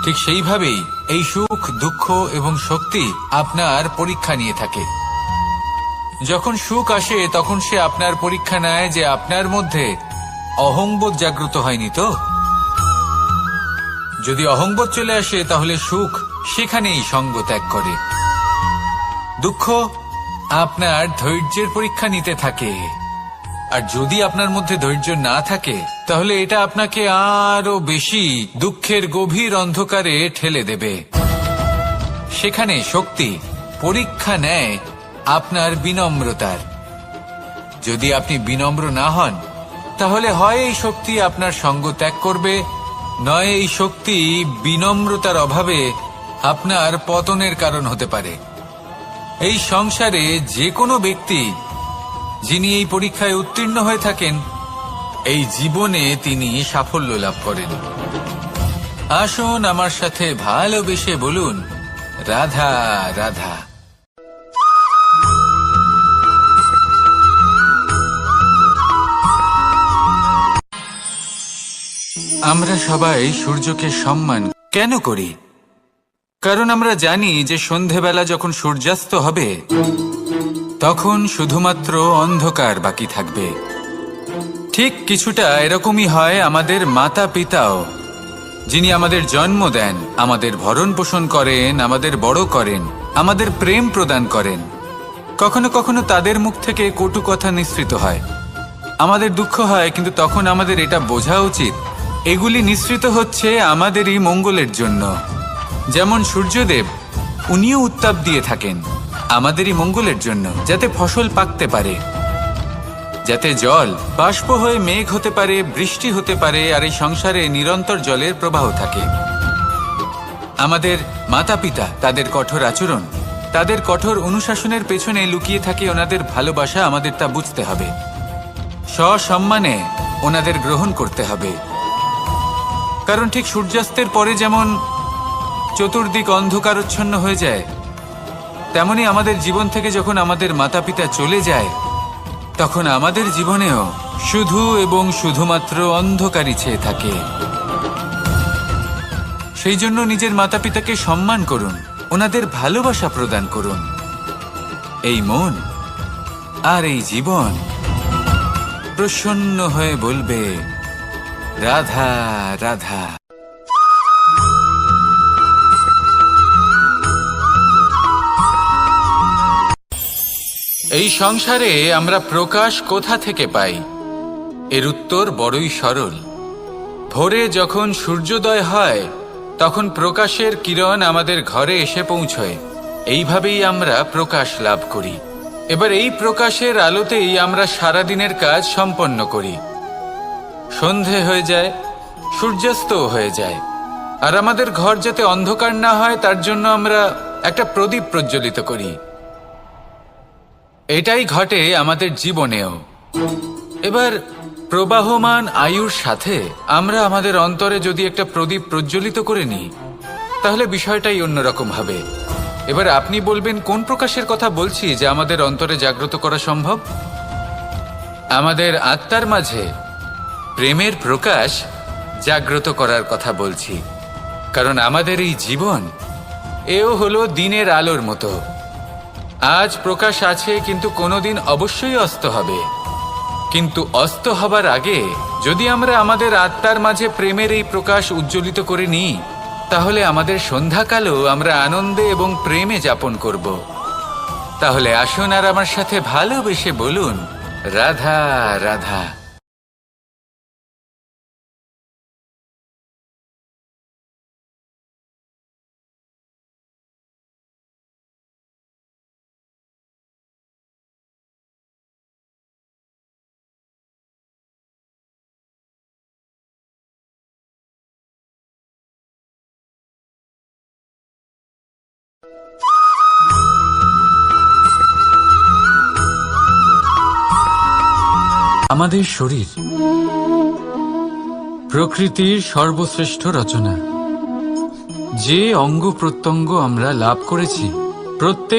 ঠিক সেইভাবেই এই সুখ, দুঃখ এবং শক্তি আপনার পরীক্ষা নিয়ে থাকে। যখন সুখ আসে তখন সে আপনার পরীক্ষা নেয় যে আপনার মধ্যে অহংবোধ জাগ্রত হয়নি তো। যদি অহংবোধ চলে আসে তাহলে সুখ সেখানেই সঙ্গ ত্যাগ করে। দুঃখ আপনার ধৈর্যের পরীক্ষা নিতে থাকে, আর যদি আপনার মধ্যে ধৈর্য না থাকে তাহলে এটা আপনাকে আরো বেশি দুঃখের গভীর অন্ধকারে ঠেলে দেবে। সেখানে শক্তি পরীক্ষা নেয় আপনার বিনম্রতার। যদি আপনি বিনম্র না হন তাহলে হয় এই শক্তি আপনার সঙ্গ ত্যাগ করবে, নয় এই শক্তি বিনম্রতার অভাবে আপনার পতনের কারণ হতে পারে। এই সংসারে যে কোনো ব্যক্তি যিনি এই পরীক্ষায় উত্তীর্ণ হয়ে থাকেন এই জীবনে তিনি সাফল্য লাভ করেন। আসুন আমার সাথে ভালোবেসে বলুন, রাধা রাধা। আমরা সবাই সূর্যকে সম্মান কেন করি? কারণ আমরা জানি যে সন্ধেবেলা যখন সূর্যাস্ত হবে তখন শুধুমাত্র অন্ধকার বাকি থাকবে। ঠিক কিছুটা এরকমই হয় আমাদের মাতা পিতাও, যিনি আমাদের জন্ম দেন, আমাদের ভরণ পোষণ করেন, আমাদের বড় করেন, আমাদের প্রেম প্রদান করেন। কখনো কখনো তাদের মুখ থেকে কটু কথা নিঃসৃত হয়, আমাদের দুঃখ হয়, কিন্তু তখন আমাদের এটা বোঝা উচিত এগুলি নিঃসৃত হচ্ছে আমাদেরই মঙ্গলের জন্য। যেমন সূর্যদেব, উনিও উত্তাপ দিয়ে থাকেন আমাদেরই মঙ্গলের জন্য, যাতে ফসল পাকতে পারে, যাতে জল বাষ্প হয়ে মেঘ হতে পারে, বৃষ্টি হতে পারে, আর এই সংসারে নিরন্তর জলের প্রবাহ থাকে। আমাদের মাতা পিতা, তাদের কঠোর আচরণ, তাদের কঠোর অনুশাসনের পেছনে লুকিয়ে থাকে ওনাদের ভালোবাসা। আমাদের তা বুঝতে হবে, সসম্মানে ওনাদের গ্রহণ করতে হবে। কারণ ঠিক সূর্যাস্তের পরে যেমন চতুর্দিক অন্ধকারচ্ছন্ন হয়ে যায়, তেমনি আমাদের জীবন থেকে যখন আমাদের মাতা পিতা চলে যায় তখন আমাদের জীবনেও শুধু এবং শুধুমাত্র অন্ধকারই ছেয়ে থাকে। সেই জন্য নিজের মাতা পিতাকে সম্মান করুন, ওনাদের ভালোবাসা প্রদান করুন। এই মন আর এই জীবন প্রসন্ন হয়ে বলবে, রাধা রাধা। এই সংসারে আমরা প্রকাশ কোথা থেকে পাই? এর উত্তর বড়ই সরল। ভোরে যখন সূর্যোদয় হয় তখন প্রকাশের কিরণ আমাদের ঘরে এসে পৌঁছয়। এইভাবেই আমরা প্রকাশ লাভ করি। এবার এই প্রকাশের আলোতেই আমরা সারাদিনের কাজ সম্পন্ন করি। সন্ধে হয়ে যায়, সূর্যাস্তও হয়ে যায়, আর আমাদের ঘর যাতে অন্ধকার না হয় তার জন্য আমরা একটা প্রদীপ প্রজ্বলিত করি। এটাই ঘটে আমাদের জীবনেও। এবার প্রবাহমান আয়ুর সাথে আমরা আমাদের অন্তরে যদি একটা প্রদীপ প্রজ্বলিত করে নিই, তাহলে বিষয়টাই অন্যরকম হবে। এবার আপনি বলবেন কোন প্রকাশের কথা বলছি যা আমাদের অন্তরে জাগ্রত করা সম্ভব? আমাদের আত্মার মাঝে প্রেমের প্রকাশ জাগ্রত করার কথা বলছি। কারণ আমাদের এই জীবন এও হলো দিনের আলোর মতো। আজ প্রকাশ আছে, কিন্তু কোনোদিন অবশ্যই অস্ত হবে। কিন্তু অস্ত হবার আগে যদি আমরা আমাদের আত্মার মাঝে প্রেমের এই প্রকাশ উজ্জ্বলিত করে নিই, তাহলে আমাদের সন্ধ্যাকালও আমরা আনন্দে এবং প্রেমে যাপন করব। তাহলে আসুন আর আমার সাথে ভালোবেসে বলুন, রাধা রাধা। আমাদের শরীর প্রকৃতির সর্বশ্রেষ্ঠ রচনা। যে অঙ্গ প্রত্যঙ্গ আমরা লাভ করেছি, প্রত্যেক